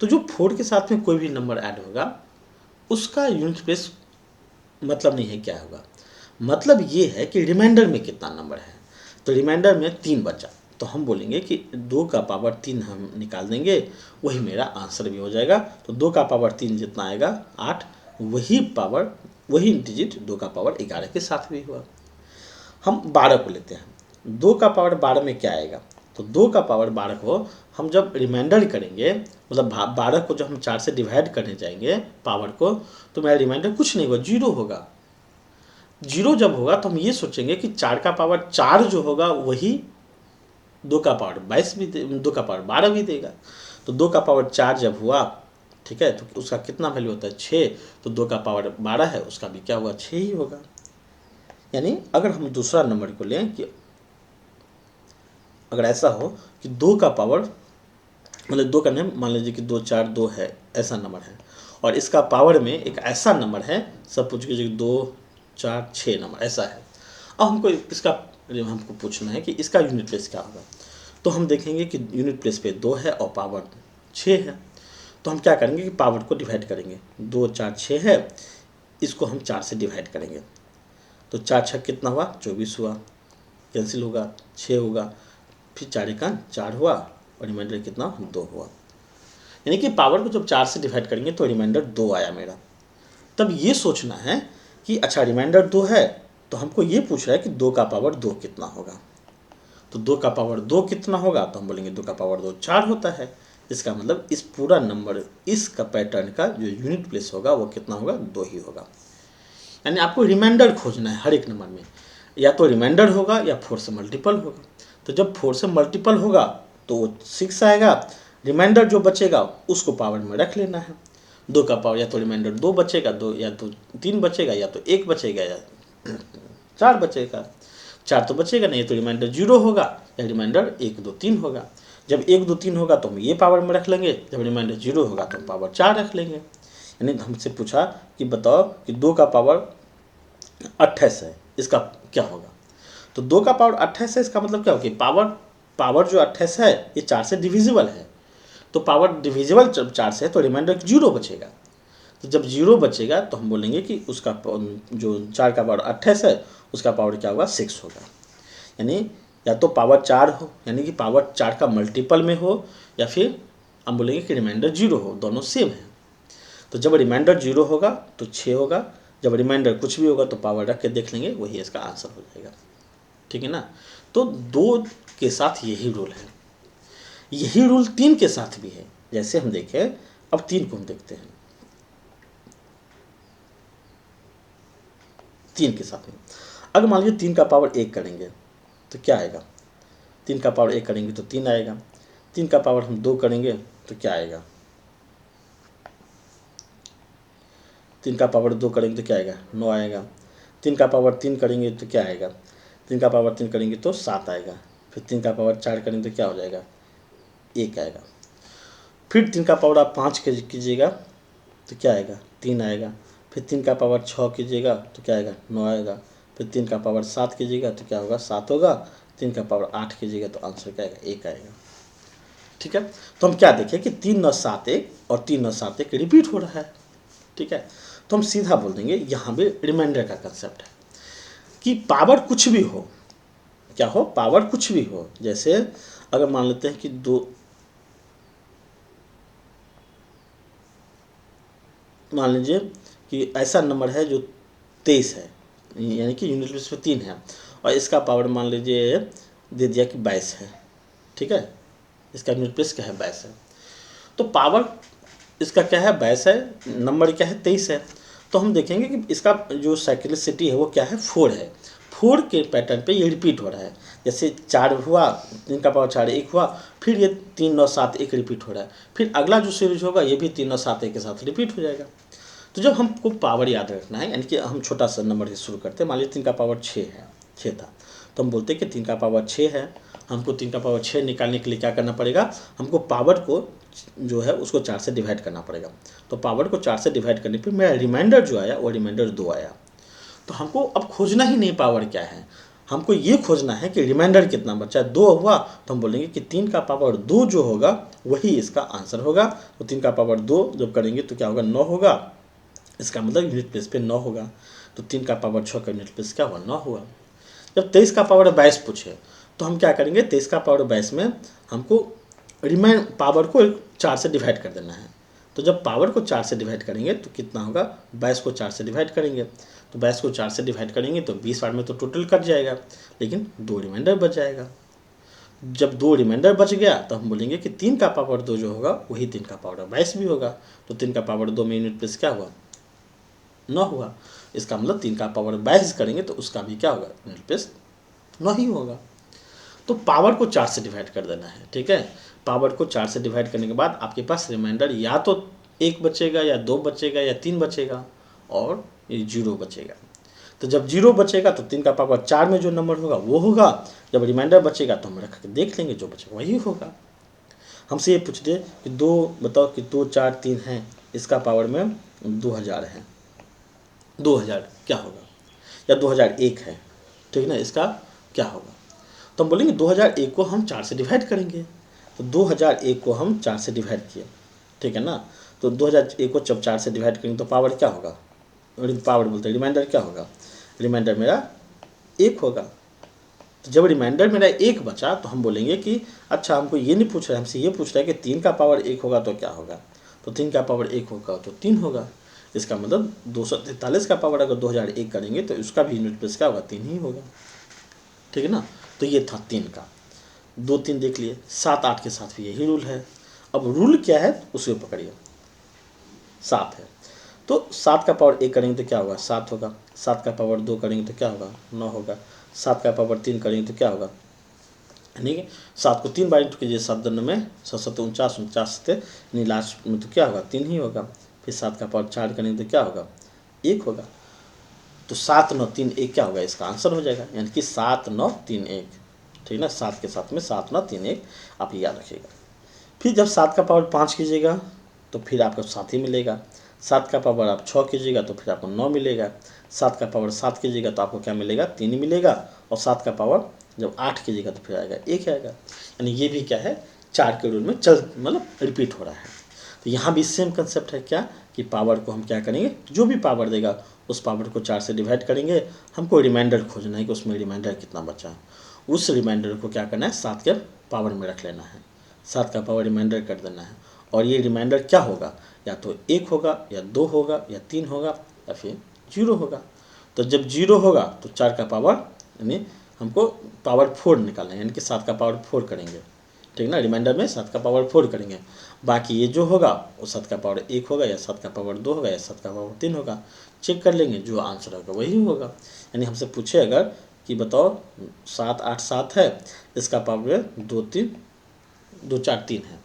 तो जो 4 के साथ में कोई भी नंबर ऐड होगा उसका यूनिट प्लेस मतलब नहीं है क्या होगा, मतलब ये है कि रिमाइंडर में कितना नंबर है। तो रिमाइंडर में 3 बचा तो हम बोलेंगे कि 2 का पावर 3 हम निकाल देंगे, वही मेरा आंसर भी हो जाएगा। तो 2 का पावर 3 जितना आएगा 8, वही डिजिट 2 का पावर 11 के साथ भी हुआ। हम 12 को लेते हैं, 2 का पावर 12 में क्या आएगा, तो 2 का पावर 12 को हम जब रिमाइंडर करेंगे, मतलब 12 को जब हम 4 से डिवाइड करने जाएंगे पावर को, तो मेरा रिमाइंडर कुछ नहीं होगा, 0 होगा। 0 जब होगा तो हम ये सोचेंगे कि 4 का पावर 4 जो होगा वही 2 का पावर 22 भी 2 का पावर 12 भी देगा। तो 2 का पावर 4 जब हुआ, ठीक है, तो उसका कितना वैल्यू होता है, 6, तो 2 का पावर 12 है उसका भी क्या होगा, 6 ही होगा। यानी अगर हम दूसरा नंबर को लें कि अगर ऐसा हो कि 2 का पावर, मतलब 2 का नेम मान लीजिए कि 2 4 2 है, ऐसा नंबर है, और इसका पावर में एक ऐसा नंबर है, सब पूछ कीजिए 2 4 6 नंबर ऐसा है। अब हमको पूछना है कि इसका यूनिट प्लेस क्या होगा। तो हम देखेंगे कि यूनिट प्लेस पे 2 है और पावर 6 है, तो हम क्या करेंगे कि पावर को डिवाइड करेंगे, 2 4 6 है, इसको हम 4 से डिवाइड करेंगे, तो 4 6 कितना हुआ, 24 हुआ, कैंसिल होगा, 6 होगा, फिर 4 का 4 हुआ और रिमाइंडर कितना, 2 हुआ। यानी कि पावर को जब 4 से डिवाइड करेंगे तो रिमाइंडर 2 आया मेरा। तब ये सोचना है कि अच्छा रिमाइंडर 2 है तो हमको ये पूछ रहा है कि 2 का पावर 2 कितना होगा। तो 2 का पावर 2 कितना होगा, तो हम बोलेंगे 2 का पावर 2 4 होता है। इसका मतलब इस पूरा नंबर, इसका पैटर्न का जो यूनिट प्लेस होगा वो कितना होगा, 2 ही होगा। यानी आपको रिमाइंडर खोजना है हर एक नंबर में, या तो रिमाइंडर होगा या 4 से मल्टीपल होगा। तो जब 4 से मल्टीपल होगा तो वो 6 आएगा, रिमाइंडर जो बचेगा उसको पावर में रख लेना है। 2 का पावर या तो रिमाइंडर 2 बचेगा, 2 या तो 3 बचेगा, या तो 1 बचेगा, या 4 बचेगा। 4 तो बचेगा नहीं, तो रिमाइंडर 0 होगा या रिमाइंडर 1 2 3 होगा। जब 1 2 3 होगा तो हम ये पावर में रख लेंगे, जब रिमाइंडर 0 होगा तो हम पावर 4 रख लेंगे। यानी हमसे पूछा कि बताओ कि 2 का पावर 28 है, इसका क्या होगा। तो 2 का पावर 28 है, इसका मतलब क्या होगा, पावर जो 28 है ये 4 से डिविजिबल है। तो पावर डिविजिबल जब 4 से है तो रिमाइंडर 0 बचेगा। तो जब 0 बचेगा तो हम बोलेंगे कि उसका जो 4 का पावर 28 है उसका पावर क्या होगा, 6 होगा। यानी या तो पावर 4 हो, यानी कि पावर 4 का मल्टीपल में हो, या फिर हम बोलेंगे कि रिमाइंडर 0 हो, दोनों सेम है। तो जब रिमाइंडर 0 होगा तो 6 होगा, जब रिमाइंडर कुछ भी होगा तो पावर रख के देख लेंगे, वही इसका आंसर हो जाएगा। ठीक है ना। तो 2 के साथ यही रूल है, यही रूल 3 के साथ भी है। जैसे हम देखें, अब 3 को हम देखते हैं। 3 के साथ में अगर मान लीजिए 3 का पावर 1 करेंगे तो क्या आएगा, 3 का पावर 1 करेंगे तो 3 आएगा। 3 का पावर हम 2 करेंगे तो क्या आएगा, 3 का पावर 2 करेंगे तो क्या आएगा, 9 आएगा। 3 का पावर 3 करेंगे तो क्या आएगा, 3 का पावर 3 करेंगे तो 7 आएगा। फिर 3 का पावर 4 करेंगे तो क्या हो जाएगा, 1 आएगा। फिर 3 का पावर आप 5 कीजिएगा तो क्या आएगा, 3 आएगा। फिर 3 का पावर 6 कीजिएगा तो क्या आएगा, 9 आएगा। फिर 3 का पावर 7 कीजिएगा तो क्या होगा, 7 होगा। 3 का पावर 8 कीजिएगा तो आंसर क्या आएगा, 1 आएगा। ठीक है। तो हम क्या देखें कि 3 9 7 1 और 3 9 7 1 रिपीट हो रहा है। ठीक है। तो हम सीधा बोल देंगे, यहाँ पे रिमाइंडर का कंसेप्ट है कि पावर कुछ भी हो, क्या हो, पावर कुछ भी हो। जैसे अगर मान लेते हैं कि मान लीजिए कि ऐसा नंबर है जो 23 है, यानी कि यूनिट प्लेस पे 3 है, और इसका पावर मान लीजिए दे दिया कि 22 है। ठीक है, इसका यूनिट प्लेस क्या है, 22 है। तो पावर इसका क्या है, 22 है, नंबर क्या है, 23 है। तो हम देखेंगे कि इसका जो साइक्लिसिटी है वो क्या है, 4 है। 4 के पैटर्न पे ये रिपीट हो रहा है। जैसे 4 हुआ, 3 का पावर 4 1 हुआ, फिर ये 3 9 7 1 रिपीट हो रहा है। फिर अगला जो सीरीज होगा ये भी 3 9 7 1 के साथ रिपीट हो जाएगा। तो जब हमको पावर याद रखना है, यानी कि हम छोटा सा नंबर से शुरू करते हैं। मान लीजिए 3 का पावर 6 है, 6 था, तो हम बोलते हैं कि 3 का पावर 6 है। हमको 3 का पावर 6 निकालने के लिए क्या करना पड़ेगा, हमको पावर को जो है उसको 4 से डिवाइड करना पड़ेगा। तो पावर को 4 से डिवाइड करने पर मेरा रिमाइंडर जो आया वो रिमाइंडर 2 आया। तो हमको अब खोजना ही नहीं पावर क्या है, हमको ये खोजना है कि रिमाइंडर कितना बचा। 2 हुआ तो हम बोलेंगे कि 3 का पावर 2 जो होगा वही इसका आंसर होगा। तो 3 का पावर 2 जब करेंगे तो क्या होगा, 9 होगा। इसका मतलब यूनिट प्लेस पे 9 होगा। तो 3 का पावर 6 का यूनिट प्लेस क्या हुआ, 9 हुआ। जब 23 का पावर 22 पूछे तो हम क्या करेंगे, 23 का पावर 22 में हमको पावर को 4 से डिवाइड कर देना है। तो जब पावर को 4 से डिवाइड करेंगे तो कितना होगा, 22 को 4 से डिवाइड करेंगे तो 22 को 4 से डिवाइड करेंगे तो 20 बार में तो टोटल कट जाएगा, लेकिन 2 रिमाइंडर बच जाएगा। जब 2 रिमाइंडर बच गया तो हम बोलेंगे कि 3 का पावर 2 जो होगा वही 3 का पावर 22 भी होगा। तो 3 का पावर 2 में यूनिट प्लेस क्या हुआ, 9 हुआ। इसका मतलब 3 का पावर 22 करेंगे तो उसका भी क्या होगा, यूनिट प्लेस 9 ही होगा। तो पावर को 4 से डिवाइड कर देना है। ठीक है, पावर को 4 से डिवाइड करने के बाद आपके पास रिमाइंडर या तो 1 बचेगा, या 2 बचेगा, या 3 बचेगा, और ये 0 बचेगा। तो जब 0 बचेगा तो 3 का पावर 4 में जो नंबर होगा वो होगा। जब रिमाइंडर बचेगा तो हम रख के देख लेंगे, जो बचेगा वही होगा। हमसे ये पूछ दे कि 2 बताओ कि 2 4 3 है, इसका पावर में 2000 है, 2000 क्या होगा, या 2001 है। ठीक है ना, इसका क्या होगा। तो हम बोलेंगे 2001 को हम 4 से डिवाइड करेंगे। तो 2001 को हम 4 से डिवाइड किए, ठीक है ना। तो 2001 को जब 4 से डिवाइड करेंगे तो पावर क्या होगा, पावर बोलते हैं, रिमाइंडर क्या होगा, रिमाइंडर मेरा 1 होगा। तो जब रिमाइंडर मेरा 1 बचा तो हम बोलेंगे कि अच्छा, हमको ये नहीं पूछ रहा है, हमसे ये पूछ रहा है कि 3 का पावर 1 होगा तो क्या होगा। तो 3 का पावर 1 होगा तो 3 होगा। इसका मतलब 243 का पावर अगर 2001 करेंगे तो उसका भी यूनिट प्लेस क्या होगा, 3 ही होगा। ठीक है ना। तो ये था 3 का, 2 3 देख लिए। 7 8 के साथ भी यही रूल है। अब रूल क्या है उसे पकड़िए। 7 है तो 7 का पावर 1 करेंगे तो क्या होगा, 7 होगा। 7 का पावर 2 करेंगे तो क्या होगा, 9 होगा। 7 का पावर 3 करेंगे तो क्या होगा, यानी कि 7 को 3 बार इंटू कीजिए, 7 दूनी में 7 7 49, 49 थे यानी लास्ट में तो क्या होगा, 3 ही होगा। फिर 7 का पावर 4 करेंगे तो क्या होगा, 1 होगा। तो 7 9 3 1 क्या होगा, इसका आंसर हो जाएगा, यानी कि 7 9 3 1। ठीक ना, 7 के साथ में 7 9 3 1 आप याद रखिएगा। फिर जब 7 का पावर 5 कीजिएगा तो फिर आपको 7 ही मिलेगा। 7 का पावर आप 6 कीजिएगा तो फिर आपको 9 मिलेगा। 7 का पावर 7 कीजिएगा तो आपको क्या मिलेगा, 3 ही मिलेगा। और 7 का पावर जब 8 कीजिएगा तो फिर आएगा 1 आएगा। यानी ये भी क्या है, 4 के रूल में चल मतलब रिपीट हो रहा है। तो यहाँ भी सेम कंसेप्ट है क्या, कि पावर को हम क्या करेंगे, जो भी पावर देगा उस पावर को 4 से डिवाइड करेंगे। हमको रिमाइंडर खोजना है कि उसमें रिमाइंडर कितना बचा है। उस रिमाइंडर को क्या करना है, 7 के पावर में रख लेना है। 7 का पावर रिमाइंडर कर देना है। और ये रिमाइंडर क्या होगा, या तो 1 होगा या 2 होगा या 3 होगा या फिर 0 होगा। तो जब 0 होगा तो 4 का पावर यानी हमको पावर 4 निकालना है, यानी कि 7 का पावर 4 करेंगे। ठीक ना, रिमाइंडर में 7 का पावर 4 करेंगे। बाकी ये जो होगा वो 7 का पावर 1 होगा या 7 का पावर 2 होगा या 7 का पावर 3 होगा। चेक कर लेंगे, जो आंसर होगा वही होगा। यानी हमसे पूछे अगर कि बताओ 7 8 7 है, इसका पावर 2 3 2 4 3 है।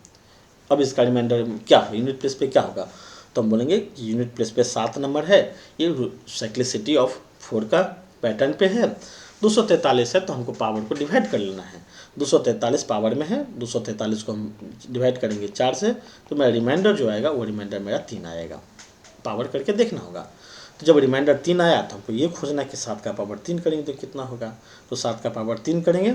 अब इसका रिमाइंडर क्या है, यूनिट प्लेस पे क्या होगा, तो हम बोलेंगे कि यूनिट प्लेस पे 7 नंबर है। ये साइक्लिसिटी ऑफ 4 का पैटर्न पे है। 243 है तो हमको पावर को डिवाइड कर लेना है। 243 पावर में है, 243 को हम डिवाइड करेंगे 4 से, तो मेरा रिमाइंडर जो आएगा वो रिमाइंडर मेरा 3 आएगा। पावर करके देखना होगा। तो जब रिमाइंडर 3 आया तो हमको ये खोजना है कि 7 का पावर 3 करेंगे तो कितना होगा। तो 7 का पावर 3 करेंगे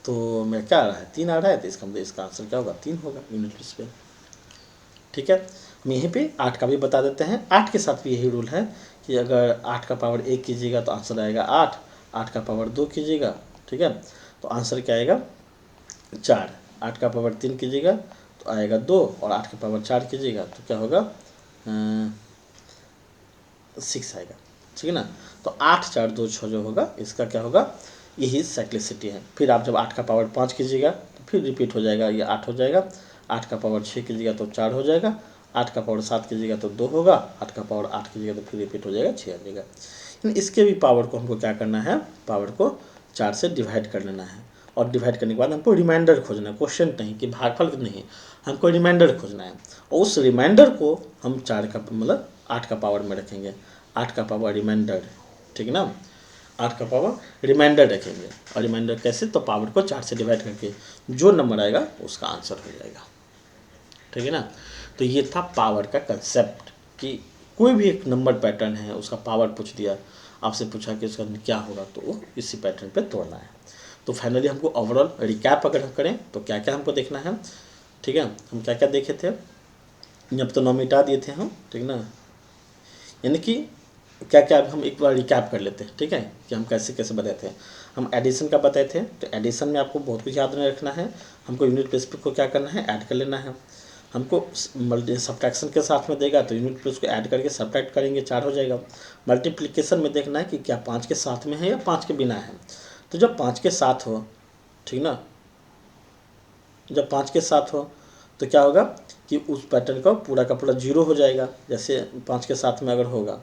तो मेरा क्या आ रहा है, 3 आ रहा है। तो इसका मतलब इसका आंसर क्या होगा, 3 होगा यूनिट प्लेस पे। ठीक है, हम यहीं पे 8 का भी बता देते हैं। 8 के साथ भी यही रूल है कि अगर 8 का पावर 1 कीजिएगा तो आंसर आएगा 8। 8 का पावर 2 कीजिएगा, ठीक है, तो आंसर क्या आएगा, 4। 8 का पावर 3 कीजिएगा तो आएगा 2, और 8 का पावर 4 कीजिएगा तो क्या होगा, 6 आएगा। ठीक है ना। तो 8 4 2 6 जो होगा इसका क्या होगा, यही साइक्लिसिटी है। फिर आप जब 8 का पावर 5 कीजिएगा तो फिर रिपीट हो जाएगा, ये 8 हो जाएगा। 8 का पावर 6 कीजिएगा तो 4 हो जाएगा। 8 का पावर 7 कीजिएगा तो 2 होगा। 8 का पावर 8 कीजिएगा तो फिर रिपीट हो जाएगा, 6 आ जाएगा। लेकिन इसके भी पावर को हमको क्या करना है, पावर को 4 से डिवाइड कर लेना है। और डिवाइड करने के बाद हमको रिमाइंडर खोजना है, क्वेश्चन नहीं कि भागफल नहीं, हमको रिमाइंडर खोजना है। और उस रिमाइंडर को हम 4 का मतलब 8 का पावर में रखेंगे। 8 का पावर रिमाइंडर, ठीक है ना, 8 का पावर रिमाइंडर रखेंगे। और रिमाइंडर कैसे, तो पावर को 4 से डिवाइड करके जो नंबर आएगा उसका आंसर हो जाएगा। ठीक है ना। तो ये था पावर का कंसेप्ट, कि कोई भी एक नंबर पैटर्न है उसका पावर पूछ दिया, आपसे पूछा कि उसका क्या होगा, तो इसी पैटर्न पे तोड़ना है। तो फाइनली हमको ओवरऑल रिकैप अगर हम करें तो क्या क्या हमको देखना है। ठीक है, हम क्या क्या देखे थे, जब तो 9 मिटा दिए थे हम, ठीक ना, यानी कि क्या क्या हम एक बार रिकैप कर लेते हैं। ठीक है, कि हम कैसे कैसे बताए थे। हम एडिशन का बताए थे, तो एडिशन में आपको बहुत कुछ याद नहीं रखना है। हमको यूनिट प्लेस को क्या करना है, ऐड कर लेना है। हमको सब्ट्रैक्शन के साथ में देगा तो यूनिट प्लेस को ऐड करके सब्ट्रैक्ट करेंगे, 4 हो जाएगा। मल्टीप्लिकेशन में देखना है कि क्या 5 के साथ में है या 5 के बिना है। तो जब 5 के साथ हो, ठीक ना, जब 5 के साथ हो तो क्या होगा कि उस पैटर्न का पूरा 0 हो जाएगा। जैसे 5 के साथ में अगर होगा,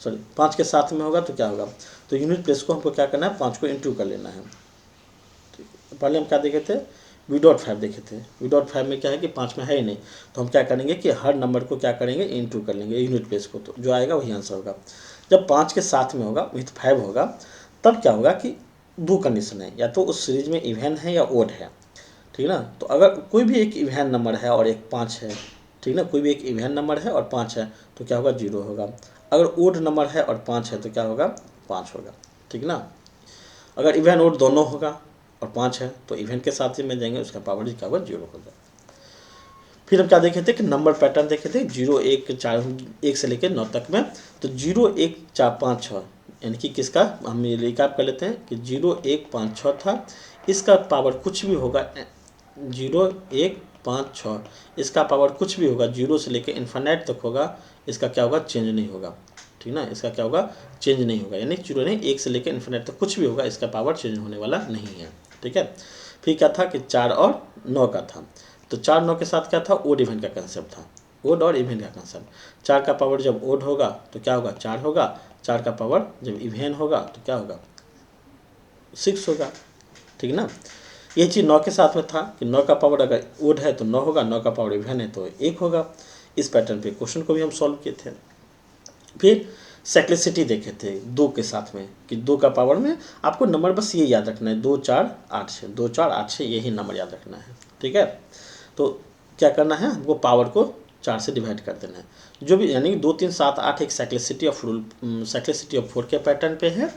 सॉरी 5 के साथ में होगा तो क्या होगा, तो यूनिट प्लेस को हमको क्या करना है, 5 को इंटू कर लेना है। ठीक है, पहले हम क्या देखे थे, V.5 देखे थे। V.5 में क्या है कि 5 में है ही नहीं, तो हम क्या करेंगे कि हर नंबर को क्या करेंगे, इंटू कर लेंगे यूनिट प्लेस को, तो जो आएगा वही आंसर होगा। जब 5 के साथ में होगा विथ 5 होगा, तब क्या होगा कि 2 कंडीशन है, या तो उस सीरीज में इवन है या ओड है। ठीक है ना, तो अगर कोई भी एक इवन नंबर है और एक 5 है, ठीक ना, कोई भी एक इवन नंबर है और 5 है तो क्या होगा, 0 होगा। अगर ओड नंबर है और 5 है तो क्या होगा, 5 होगा। ठीक ना, अगर इवन ओड दोनों होगा और 5 है तो इवन के साथ ही में जाएंगे, उसका पावर क्या होगा, 0 होगा। फिर हम क्या देखे थे कि नंबर पैटर्न देखे थे, 0 1 4 1 से लेकर 9 तक में। तो 0 1 4 5 6 यानी कि किसका, हम ये रिकैप कर लेते हैं कि 0 1 5 6 था। इसका पावर कुछ भी होगा, 0 1 5 6, इसका पावर कुछ भी होगा, 0 से लेकर इन्फिनिट तक होगा, इसका क्या होगा, चेंज नहीं होगा, ठीक ना, इसका क्या होगा, चेंज नहीं होगा, यानी जीरो नहीं, 1 से लेकर इन्फिनिट तक कुछ भी होगा, इसका पावर चेंज होने वाला नहीं है, ठीक है। फिर क्या था कि 4 और 9 का था, तो 4 9 के साथ क्या था, ओड इवन का कंसेप्ट था, ओड और इवन का कंसेप्ट। 4 का पावर जब ओड होगा तो क्या होगा, 4 होगा, 4 का पावर जब इवन होगा तो क्या होगा, 6 होगा, ठीक ना। ये चीज़ 9 के साथ में था कि 9 का पावर अगर ओड है तो 9 होगा, 9 का पावर इवन है तो 1 होगा। इस पैटर्न पे क्वेश्चन को भी हम सॉल्व किए थे। फिर साइक्लिसिटी देखे थे 2 के साथ में कि 2 का पावर में आपको नंबर बस ये याद रखना है, 2 4 8 6, 2 4 8 6 यही नंबर याद रखना है, ठीक है। तो क्या करना है, हमको पावर को 4 से डिवाइड कर देना है, जो भी, यानी 2 3 7 8 एक cyclicity of rule, cyclicity of 4 के पैटर्न पे है,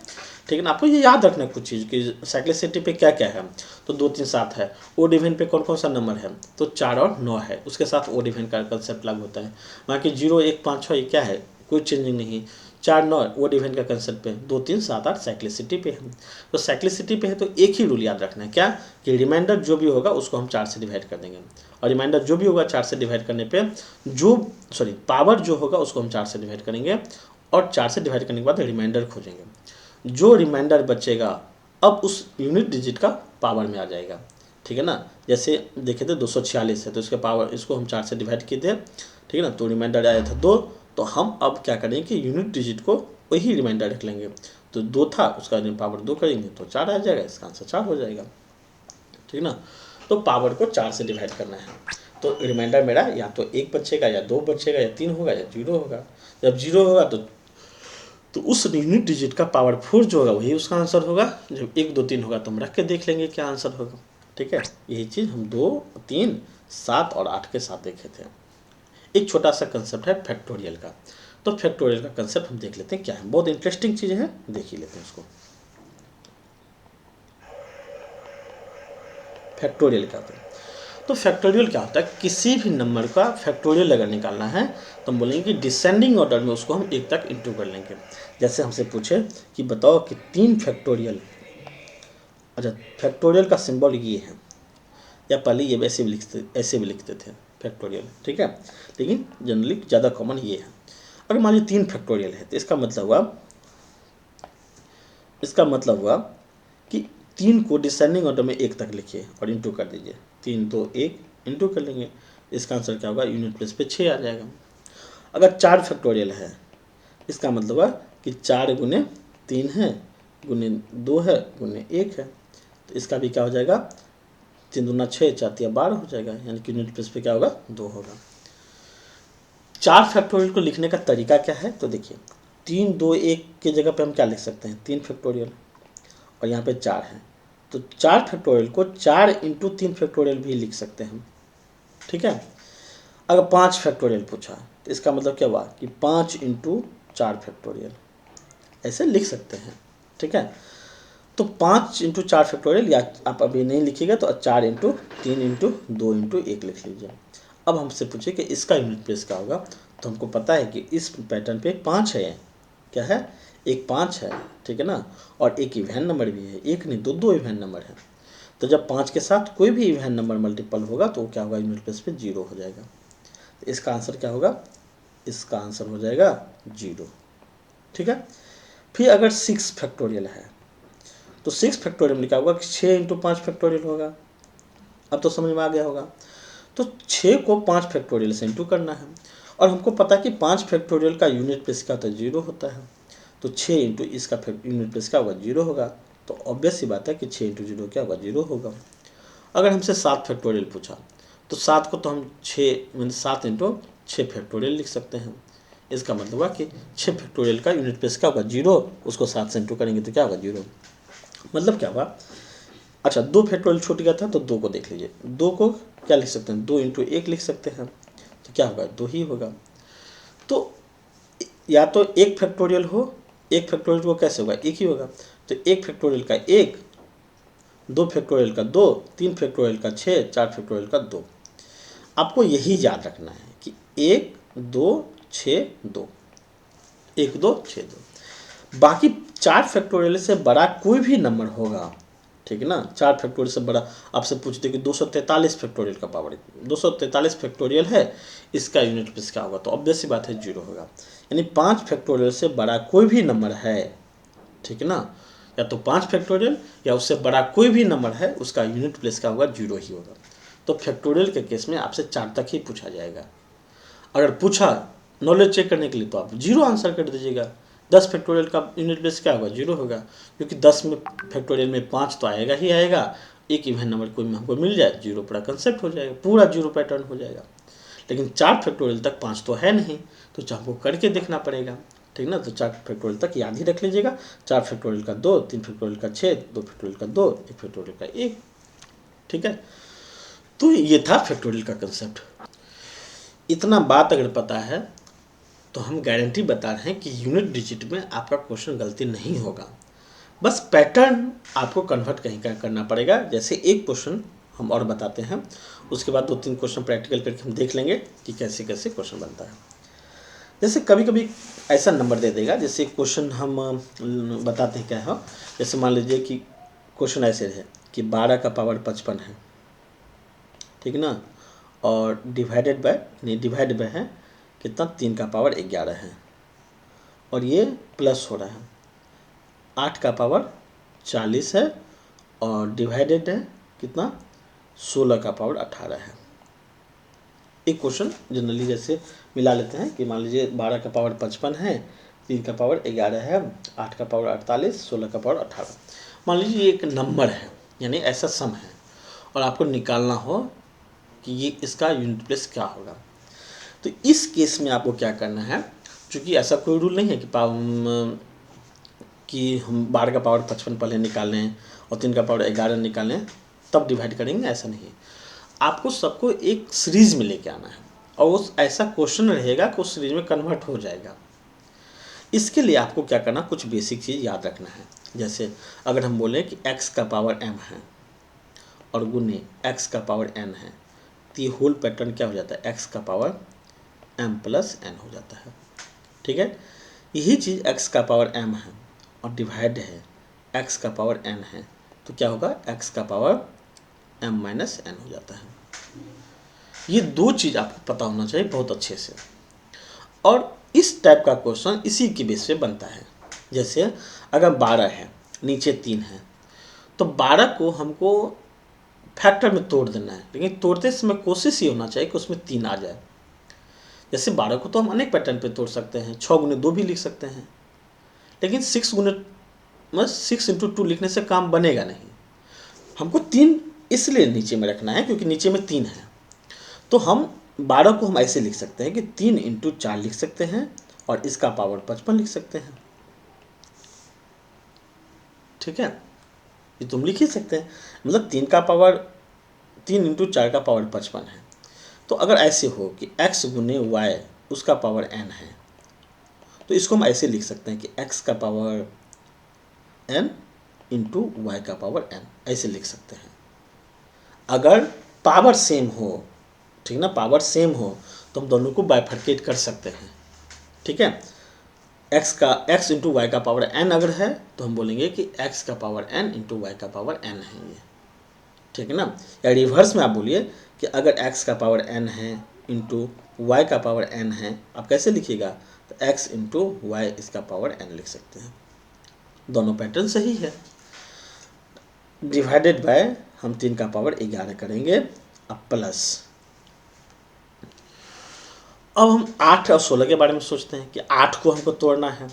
ठीक है ना। आपको ये याद रखना है कुछ चीज़ कि साइक्लिसिटी पे क्या क्या है, तो 2 3 7 है, ओड इवन पे कौन कौन सा नंबर है, तो 4 और 9 है, उसके साथ ओड इवन का कंसेप्ट लागू होता है। बाकी 0 1 5 6 ये क्या है, कोई चेंजिंग नहीं, 4 9 ओड इवन का कंसेप्ट पे, 2 3 7 8 साइक्लिसिटी पे है। तो साइक्लिसिटी पे है तो एक ही रूल याद रखना है, क्या कि रिमाइंडर जो भी होगा उसको हम 4 से डिवाइड कर देंगे, और रिमाइंडर जो भी होगा 4 से डिवाइड करने पे पावर जो होगा उसको हम 4 से डिवाइड करेंगे, और 4 से डिवाइड करने के बाद रिमाइंडर खोजेंगे। जो रिमाइंडर बचेगा अब उस यूनिट डिजिट का पावर में आ जाएगा, ठीक है ना। जैसे देखे थे 246 है तो इसके पावर, इसको हम 4 से डिवाइड किए थे, ठीक है ना, तो रिमाइंडर आया था 2, तो हम अब क्या करेंगे कि यूनिट डिजिट को वही रिमाइंडर रख लेंगे, तो 2 था उसका पावर 2 करेंगे तो 4 आ जाएगा, इसका आंसर 4 हो जाएगा, ठीक ना। तो पावर को 4 से डिवाइड करना है, तो रिमाइंडर मेरा या तो 1 बचेगा या 2 बचेगा या 3 होगा या 0 होगा। जब 0 होगा तो उस यूनिट डिजिट का पावर 4 जो होगा वही उसका आंसर होगा। जब 1 2 3 होगा तो हम रख के देख लेंगे क्या आंसर होगा, ठीक है। यही चीज़ हम 2 3 7 और 8 के साथ देखे थे। एक छोटा सा कंसेप्ट है फैक्टोरियल का, तो फैक्टोरियल का कंसेप्ट हम देख लेते हैं क्या है, बहुत इंटरेस्टिंग चीज़ है, देख ही लेते हैं उसको। फैक्टोरियल क्या होता है, तो फैक्टोरियल क्या होता है, किसी भी नंबर का फैक्टोरियल अगर निकालना है तो हम बोलेंगे कि डिसेंडिंग ऑर्डर में उसको हम 1 तक इंटू कर लेंगे। जैसे हमसे पूछे कि बताओ कि 3 फैक्टोरियल, अच्छा फैक्टोरियल का सिंबल ये है, या पहले ये ऐसे भी लिखते थे फैक्टोरियल, ठीक है, लेकिन जनरली ज़्यादा कॉमन ये है। अगर मान लीजिए 3 फैक्टोरियल है तो इसका मतलब हुआ कि 3 को डिसेंडिंग ऑर्डर में 1 तक लिखिए और इंटू कर दीजिए, 3 तो 1 इंटू कर लेंगे, इसका आंसर क्या होगा, यूनिट प्लेस पे 6 आ जाएगा। अगर 4 फैक्टोरियल है, इसका मतलब हुआ कि 4 गुने 3 है, गुने 2 है, गुने 1 है, तो इसका भी क्या हो जाएगा, 3 दूना 6 4 तिया 12 हो जाएगा, यानी कि यूनिट प्लेस पे क्या होगा, 2 होगा। 4 फैक्टोरियल को लिखने का तरीका क्या है, तो देखिए 3 2 1 की जगह पे हम क्या लिख सकते हैं, 3 फैक्टोरियल, और यहाँ पे 4 है, तो 4 फैक्टोरियल को 4 इंटू 3 फैक्टोरियल भी लिख सकते हैं हम, ठीक है। अगर 5 फैक्टोरियल पूछा तो इसका मतलब क्या हुआ कि 5 इंटू 4 फैक्टोरियल, ऐसे लिख सकते हैं, ठीक है। तो 5 इंटू 4 फैक्टोरियल, या आप अभी नहीं लिखिएगा तो 4 इंटू 3 इंटू 2 इंटू 1 लिख लीजिए। अब हमसे पूछे कि इसका यूनिट प्लेस क्या होगा, तो हमको पता है कि इस पैटर्न पे 5 है, क्या है, एक 5 है, ठीक है ना, और एक इवन नंबर भी है, एक नहीं दो इवन नंबर है। तो जब 5 के साथ कोई भी इवन नंबर मल्टीपल होगा तो क्या होगा, यूनिट प्लेस पे 0 हो जाएगा। तो इसका आंसर क्या होगा, इसका आंसर हो जाएगा 0, ठीक है। फिर अगर 6 फैक्टोरियल है तो 6 फैक्टोरियल में क्या होगा कि 6 इंटू 5 फैक्टोरियल होगा, अब तो समझ में आ गया होगा। तो 6 को 5 फैक्टोरियल से इंटू करना है, और हमको पता है कि 5 फैक्टोरियल का यूनिट प्लेस क्या होता है, 0 होता है, तो 6 इंटू इसका यूनिट प्लेस क्या होगा, 0 होगा। तो ऑब्वियस सी बात है कि 6 इंटू 0 क्या होगा, 0 होगा। अगर हमसे 7 फैक्टोरियल पूछा तो 7 को तो हम 7 इंटू 6 फैक्टोरियल लिख सकते हैं, इसका मतलब हुआ कि 6 फैक्टोरियल का यूनिट प्लेस क्या होगा, 0, उसको 7 से इंटू करेंगे तो क्या होगा, 0। मतलब क्या हुआ, अच्छा 2 फैक्टोरियल छूट गया था तो 2 को देख लीजिए, 2 को क्या लिख सकते हैं, 2 इंटू 1 लिख सकते हैं, तो क्या होगा, 2 ही होगा। तो या तो 1 फैक्टोरियल हो, 1 फैक्टोरियल को कैसे होगा, 1 ही होगा, तो 1 फैक्टोरियल का 1, 2 फैक्टोरियल का 2, 3 फैक्टोरियल का 6, 4 फैक्टोरियल का 2। आपको यही याद रखना है कि 1 2 6 2, 1 2 6 2, बाकी 4 फैक्टोरियल से बड़ा कोई भी नंबर होगा, ठीक है ना। 4 फैक्टोरियल से बड़ा आपसे पूछते कि 243 फैक्टोरियल का पावर 243 फैक्टोरियल है, इसका यूनिट प्लेस क्या होगा, तो ऑब्वियस सी बात है 0 होगा। यानी 5 फैक्टोरियल से बड़ा कोई भी नंबर है, ठीक है ना, या तो 5 फैक्टोरियल या उससे बड़ा कोई भी नंबर है, उसका यूनिट प्लेस क्या होगा, 0 ही होगा। तो फैक्टोरियल के केस में आपसे 4 तक ही पूछा जाएगा। अगर पूछा नॉलेज चेक करने के लिए तो आप 0 आंसर कर दीजिएगा। 10 फैक्टोरियल का यूनिट प्लेस क्या होगा, 0 होगा, क्योंकि 10 में फैक्टोरियल में 5 तो आएगा ही आएगा, एक इवन नंबर कोई हमको मिल जाए, 0 पूरा कंसेप्ट हो जाएगा, पूरा 0 पैटर्न हो जाएगा। लेकिन 4 फैक्टोरियल तक 5 तो है नहीं, तो हमको करके देखना पड़ेगा, ठीक ना। तो 4 फैक्टोरियल तक याद ही रख लीजिएगा। 4 फैक्टोरियल का 2, 3 फैक्टोरियल का 6, 2 फैक्टोरियल का 2, 1 फैक्टोरियल का 1, ठीक है। तो ये था फैक्टोरियल का कंसेप्ट। इतना बात अगर पता है तो हम गारंटी बता रहे हैं कि यूनिट डिजिट में आपका क्वेश्चन गलती नहीं होगा। बस पैटर्न आपको कन्वर्ट कहीं का करना पड़ेगा। जैसे एक क्वेश्चन हम और बताते हैं, उसके बाद 2-3 क्वेश्चन प्रैक्टिकल करके हम देख लेंगे कि कैसे कैसे क्वेश्चन बनता है। जैसे कभी कभी ऐसा नंबर दे देगा, जैसे क्वेश्चन हम बताते हैं क्या है। जैसे मान लीजिए कि क्वेश्चन ऐसे है कि 12 का पावर 55 है, ठीक है ना, और डिवाइड बाय है कितना, 3 का पावर 11 है, और ये प्लस हो रहा है। 8 का पावर 40 है और डिवाइडेड है कितना, 16 का पावर 18 है। एक क्वेश्चन जनरली जैसे मिला लेते हैं कि मान लीजिए 12 का पावर 55 है, 3 का पावर 11 है, 8 का पावर 48, 16 का पावर 18। मान लीजिए ये एक नंबर है, यानी ऐसा सम है, और आपको निकालना हो कि ये इसका यूनिट प्लेस क्या होगा। तो इस केस में आपको क्या करना है, क्योंकि ऐसा कोई रूल नहीं है कि हम 12 का पावर 55 पहले निकाल लें और 3 का पावर 11 निकालें तब डिवाइड करेंगे, ऐसा नहीं है। आपको सबको एक सीरीज में लेके आना है, और उस ऐसा क्वेश्चन रहेगा कि उस सीरीज में कन्वर्ट हो जाएगा। इसके लिए आपको क्या करना, कुछ बेसिक चीज़ याद रखना है। जैसे अगर हम बोलें कि x का पावर m है और गुने x का पावर n है, तो ये होल पैटर्न क्या हो जाता है, x का पावर m प्लस n हो जाता है, ठीक है। यही चीज़ x का पावर m है और डिवाइड है x का पावर n है, तो क्या होगा, x का पावर m माइनस n हो जाता है। ये दो चीज़ आपको पता होना चाहिए बहुत अच्छे से, और इस टाइप का क्वेश्चन इसी के बेस पे बनता है। जैसे अगर 12 है, नीचे 3 है, तो 12 को हमको फैक्टर में तोड़ देना है, लेकिन तोड़ते समय कोशिश ये होना चाहिए कि उसमें 3 आ जाए। जैसे 12 को तो हम अनेक पैटर्न पे तोड़ सकते हैं, 6 गुने 2 भी लिख सकते हैं, लेकिन 6 इंटू 2 लिखने से काम बनेगा नहीं। हमको 3 इसलिए नीचे में रखना है क्योंकि नीचे में 3 है, तो हम 12 को हम ऐसे लिख सकते हैं कि 3 इंटू 4 लिख सकते हैं और इसका पावर 55 लिख सकते हैं, ठीक है। ये तुम लिख ही सकते हैं, मतलब 3 इंटू 4 का पावर 55 है। तो अगर ऐसे हो कि x गुने y उसका पावर n है, तो इसको हम ऐसे लिख सकते हैं कि x का पावर n इंटू वाई का पावर n, ऐसे लिख सकते हैं। अगर पावर सेम हो, ठीक ना, पावर सेम हो तो हम दोनों को बाइफरकेट कर सकते हैं, ठीक है। x इंटू वाई का पावर n अगर है तो हम बोलेंगे कि x का पावर n इंटू वाई का पावर n है ये, ठीक है ना। या रिवर्स में आप बोलिए कि अगर x का पावर n है इंटू वाई का पावर n है, आप कैसे लिखिएगा, तो x इंटू वाई इसका पावर n लिख सकते हैं। दोनों पैटर्न सही है। डिवाइडेड बाय हम 3 का पावर 11 करेंगे, अब प्लस। अब हम 8 और 16 के बारे में सोचते हैं कि 8 को हमको तोड़ना है,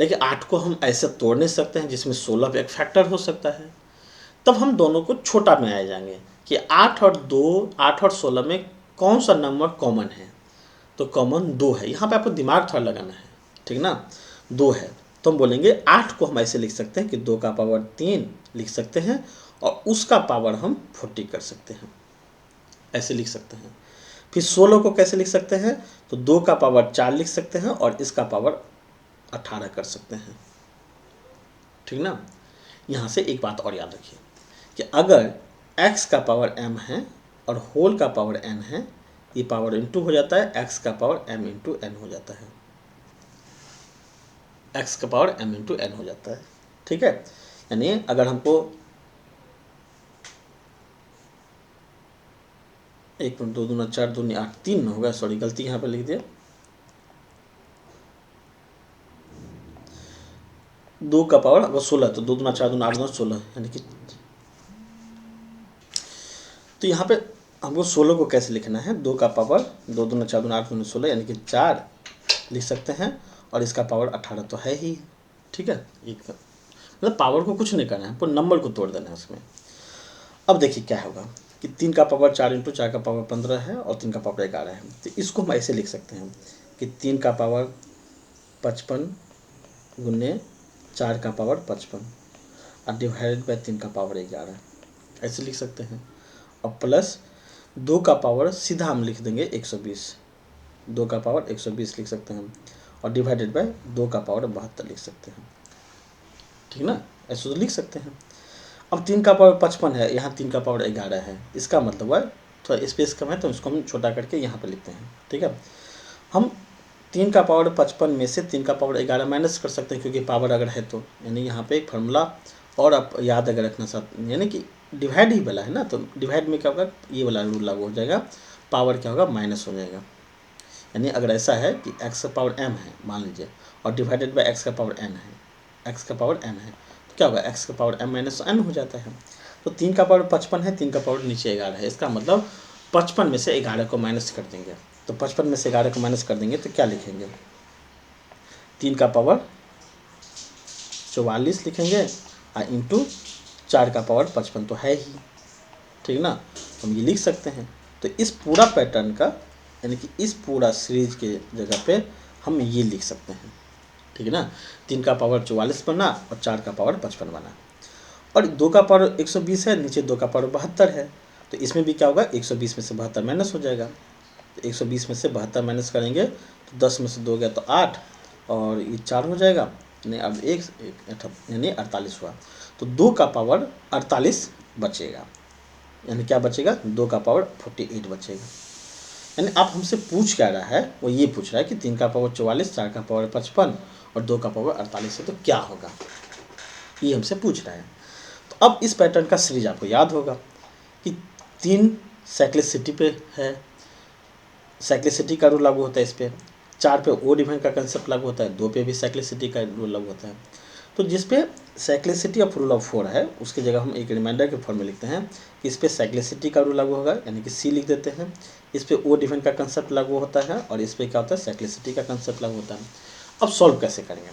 लेकिन 8 को हम ऐसे तोड़ नहीं सकते हैं जिसमें 16 भी एक फैक्टर हो सकता है। तब हम दोनों को छोटा में आ जाएंगे कि 8 और 16 में कौन सा नंबर कॉमन है, तो कॉमन 2 है। यहाँ पे आपको दिमाग थोड़ा लगाना है, ठीक ना। 2 है तो हम बोलेंगे 8 को हम ऐसे लिख सकते हैं कि 2 का पावर 3 लिख सकते हैं और उसका पावर हम 40 कर सकते हैं, ऐसे लिख सकते हैं। फिर 16 को कैसे लिख सकते हैं, तो 2 का पावर 4 लिख सकते हैं और इसका पावर 18 कर सकते हैं, ठीक ना। यहाँ से एक बात और याद रखिए कि अगर x का पावर m है और होल का पावर n है, ये पावर इंटू हो जाता है, x का पावर m इंटू n हो जाता है, x का पावर m इंटू n हो जाता है, ठीक है। यानी अगर हमको एक मिनट, 2 दूना 4, 2 8, 3 होगा, सॉरी गलती यहाँ पे लिख दिया। 2 का पावर अगर 16 तो 2 दूना 4, 2 8, 2 16, यानी कि तो यहाँ पे हमको 16 को कैसे लिखना है, 2 का पावर 2 दूना 4, 2 8, 2 16, यानी कि 4 लिख सकते हैं, और इसका पावर 18 तो है ही, ठीक है। एक मतलब पावर को कुछ नहीं करना है, आपको नंबर को तोड़ देना है उसमें। अब देखिए क्या होगा कि 3 का पावर 4 इंटू 4 का पावर 15 है, और 3 का पावर 11 है। तो इसको हम ऐसे लिख सकते हैं कि 3 का पावर 55 गुने 4 का पावर 55 और डिवाइडेड बाय 3 का पावर 11, ऐसे लिख सकते हैं। और प्लस 2 का पावर सीधा हम लिख देंगे 120, 2 का पावर 120 लिख सकते हैं, और डिवाइडेड बाय 2 का पावर 72 लिख सकते हैं, ठीक ना, ऐसे तो लिख सकते हैं। अब 3 का पावर 55 है, यहाँ 3 का पावर 11 है, इसका मतलब है थोड़ा स्पेस कम है तो इसको हम छोटा करके यहाँ पर लिखते हैं, ठीक है। हम 3 का पावर 55 में से 3 का पावर 11 माइनस कर सकते हैं, क्योंकि पावर अगर है तो, यानी यहाँ पे एक फार्मूला और आप याद अगर रखना चाहते, यानी कि डिवाइड ही वाला है ना, तो डिवाइड में क्या होगा, ये वाला रूल लागू हो जाएगा, पावर क्या होगा, माइनस हो जाएगा। यानी अगर ऐसा है कि x का पावर m है मान लीजिए, और डिवाइडेड बाय x का पावर n है, x का पावर m है, तो क्या होगा, x का पावर m माइनस n हो जाता है। तो 3 का पावर 55 है, 3 का पावर नीचे 11 है, इसका मतलब 55 में से 11 को माइनस कर देंगे। तो 55 में से 11 को माइनस कर देंगे तो क्या लिखेंगे, 3 का पावर 44 लिखेंगे, और इंटू 4 का पावर 55 तो है ही, ठीक ना, हम ये लिख सकते हैं। तो इस पूरा पैटर्न का, यानी कि इस पूरा सीरीज के जगह पे हम ये लिख सकते हैं, ठीक है ना। 3 का पावर 44 बना और 4 का पावर 55 बना, और 2 का पावर 120 है, नीचे 2 का पावर 72 है, तो इसमें भी क्या होगा, 120 में से 72 माइनस हो जाएगा। तो 120 में से 72 माइनस करेंगे तो 10 में से 2 गया तो 8, और ये 4 हो जाएगा, यानी अब यानी 48 हुआ। तो 2 का पावर 48 बचेगा, यानी क्या बचेगा, 2 का पावर 48 बचेगा। यानी आप हमसे पूछ क्या रहा है, वो ये पूछ रहा है कि 3 का पावर 44, 4 का पावर 55 और 2 का पावर 48 है, तो क्या होगा, ये हमसे पूछ रहा है। तो अब इस पैटर्न का सीरीज आपको याद होगा कि 3 साइक्लिसिटी पे है, साइक्लिसिटी का रूल लागू होता है इस पर, 4 पे ओड इवन का कंसेप्ट लागू होता है, 2 पे भी साइक्लिसिटी का रूल लागू होता है। तो जिस पे साइक्लिसिटी ऑफ रूल ऑफ 4 है, उसकी जगह हम एक रिमाइंडर के फॉर्म में लिखते हैं कि इस पे साइक्लिसिटी का रूल लागू होगा, यानी कि सी लिख देते हैं। इस पे ओड इवन का कंसेप्ट लागू होता है, और इस पे क्या होता है, साइक्लिसिटी का कंसेप्ट लागू होता है। अब सॉल्व कैसे करेंगे,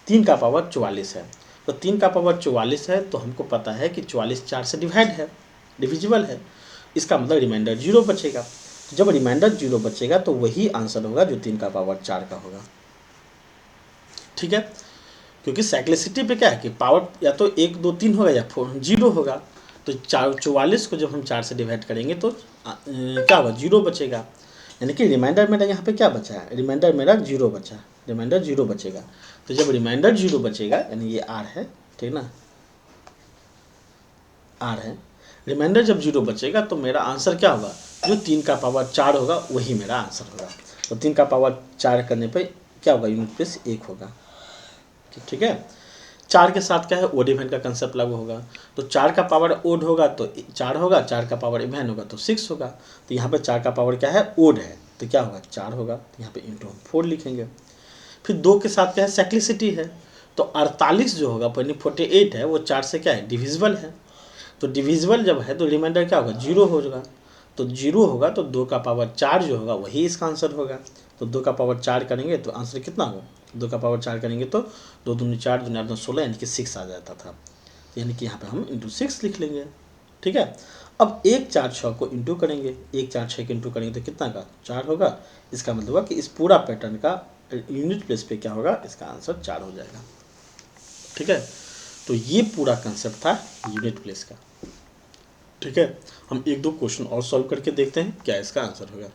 3 का पावर 44 है, तो 3 का पावर 44 है, तो हमको पता है कि 44 4 से डिवाइड है, डिविजिबल है, इसका मतलब रिमाइंडर 0 बचेगा। जब रिमाइंडर 0 बचेगा तो वही आंसर होगा जो 3 का पावर 4 का होगा, ठीक है। क्योंकि साइक्लिसिटी पे क्या है कि पावर या तो 1 2 3 होगा या 0 होगा। तो 44 को जब हम 4 से डिवाइड करेंगे तो क्या होगा, 0 बचेगा, यानी कि रिमाइंडर मेरा यहाँ पे क्या बचा है, रिमाइंडर मेरा 0 बचा, रिमाइंडर 0 बचेगा। तो जब रिमाइंडर 0 बचेगा, यानी ये r है, ठीक ना, r है, रिमाइंडर जब 0 बचेगा तो मेरा आंसर क्या होगा, जो 3 का पावर 4 होगा वही मेरा आंसर होगा। तो 3 का पावर 4 करने पर क्या होगा, यूनिट प्लेस 1 होगा, ठीक है। 4 के साथ क्या है, ओड इवन का कंसेप्ट लागू होगा। तो 4 का पावर ओड होगा तो 4 होगा, 4 का पावर इवन होगा तो 6 होगा। तो यहाँ पे 4 का पावर क्या है, ओड है, तो क्या होगा, 4 होगा, तो यहाँ पे इंटू हम 4 लिखेंगे। फिर 2 के साथ क्या है, साइक्लिसिटी है, तो 48 जो होगा, यानी 48 है, वो 4 से क्या है, डिविजिबल है। तो डिविजिबल जब है तो रिमाइंडर क्या होगा, 0 होगा। तो 0 होगा तो 2 का पावर 4 जो होगा वही इसका आंसर होगा। तो 2 का पावर 4 करेंगे तो आंसर कितना होगा, 2 का पावर 4 करेंगे तो 2 दूनी 4, 2 8 16, यानी कि 6 आ जाता था। यानी कि यहाँ पे हम इंटू 6 लिख लेंगे, ठीक है। अब 1 4 6 को इंटू करेंगे, 1 4 6 को इंटू करेंगे तो कितना का, 4 होगा। इसका मतलब हुआ कि इस पूरा पैटर्न का यूनिट प्लेस पे क्या होगा, इसका आंसर 4 हो जाएगा, ठीक है। तो ये पूरा कंसेप्ट था यूनिट प्लेस का, ठीक है। हम 1 2 क्वेश्चन और सॉल्व करके देखते हैं क्या इसका आंसर होगा।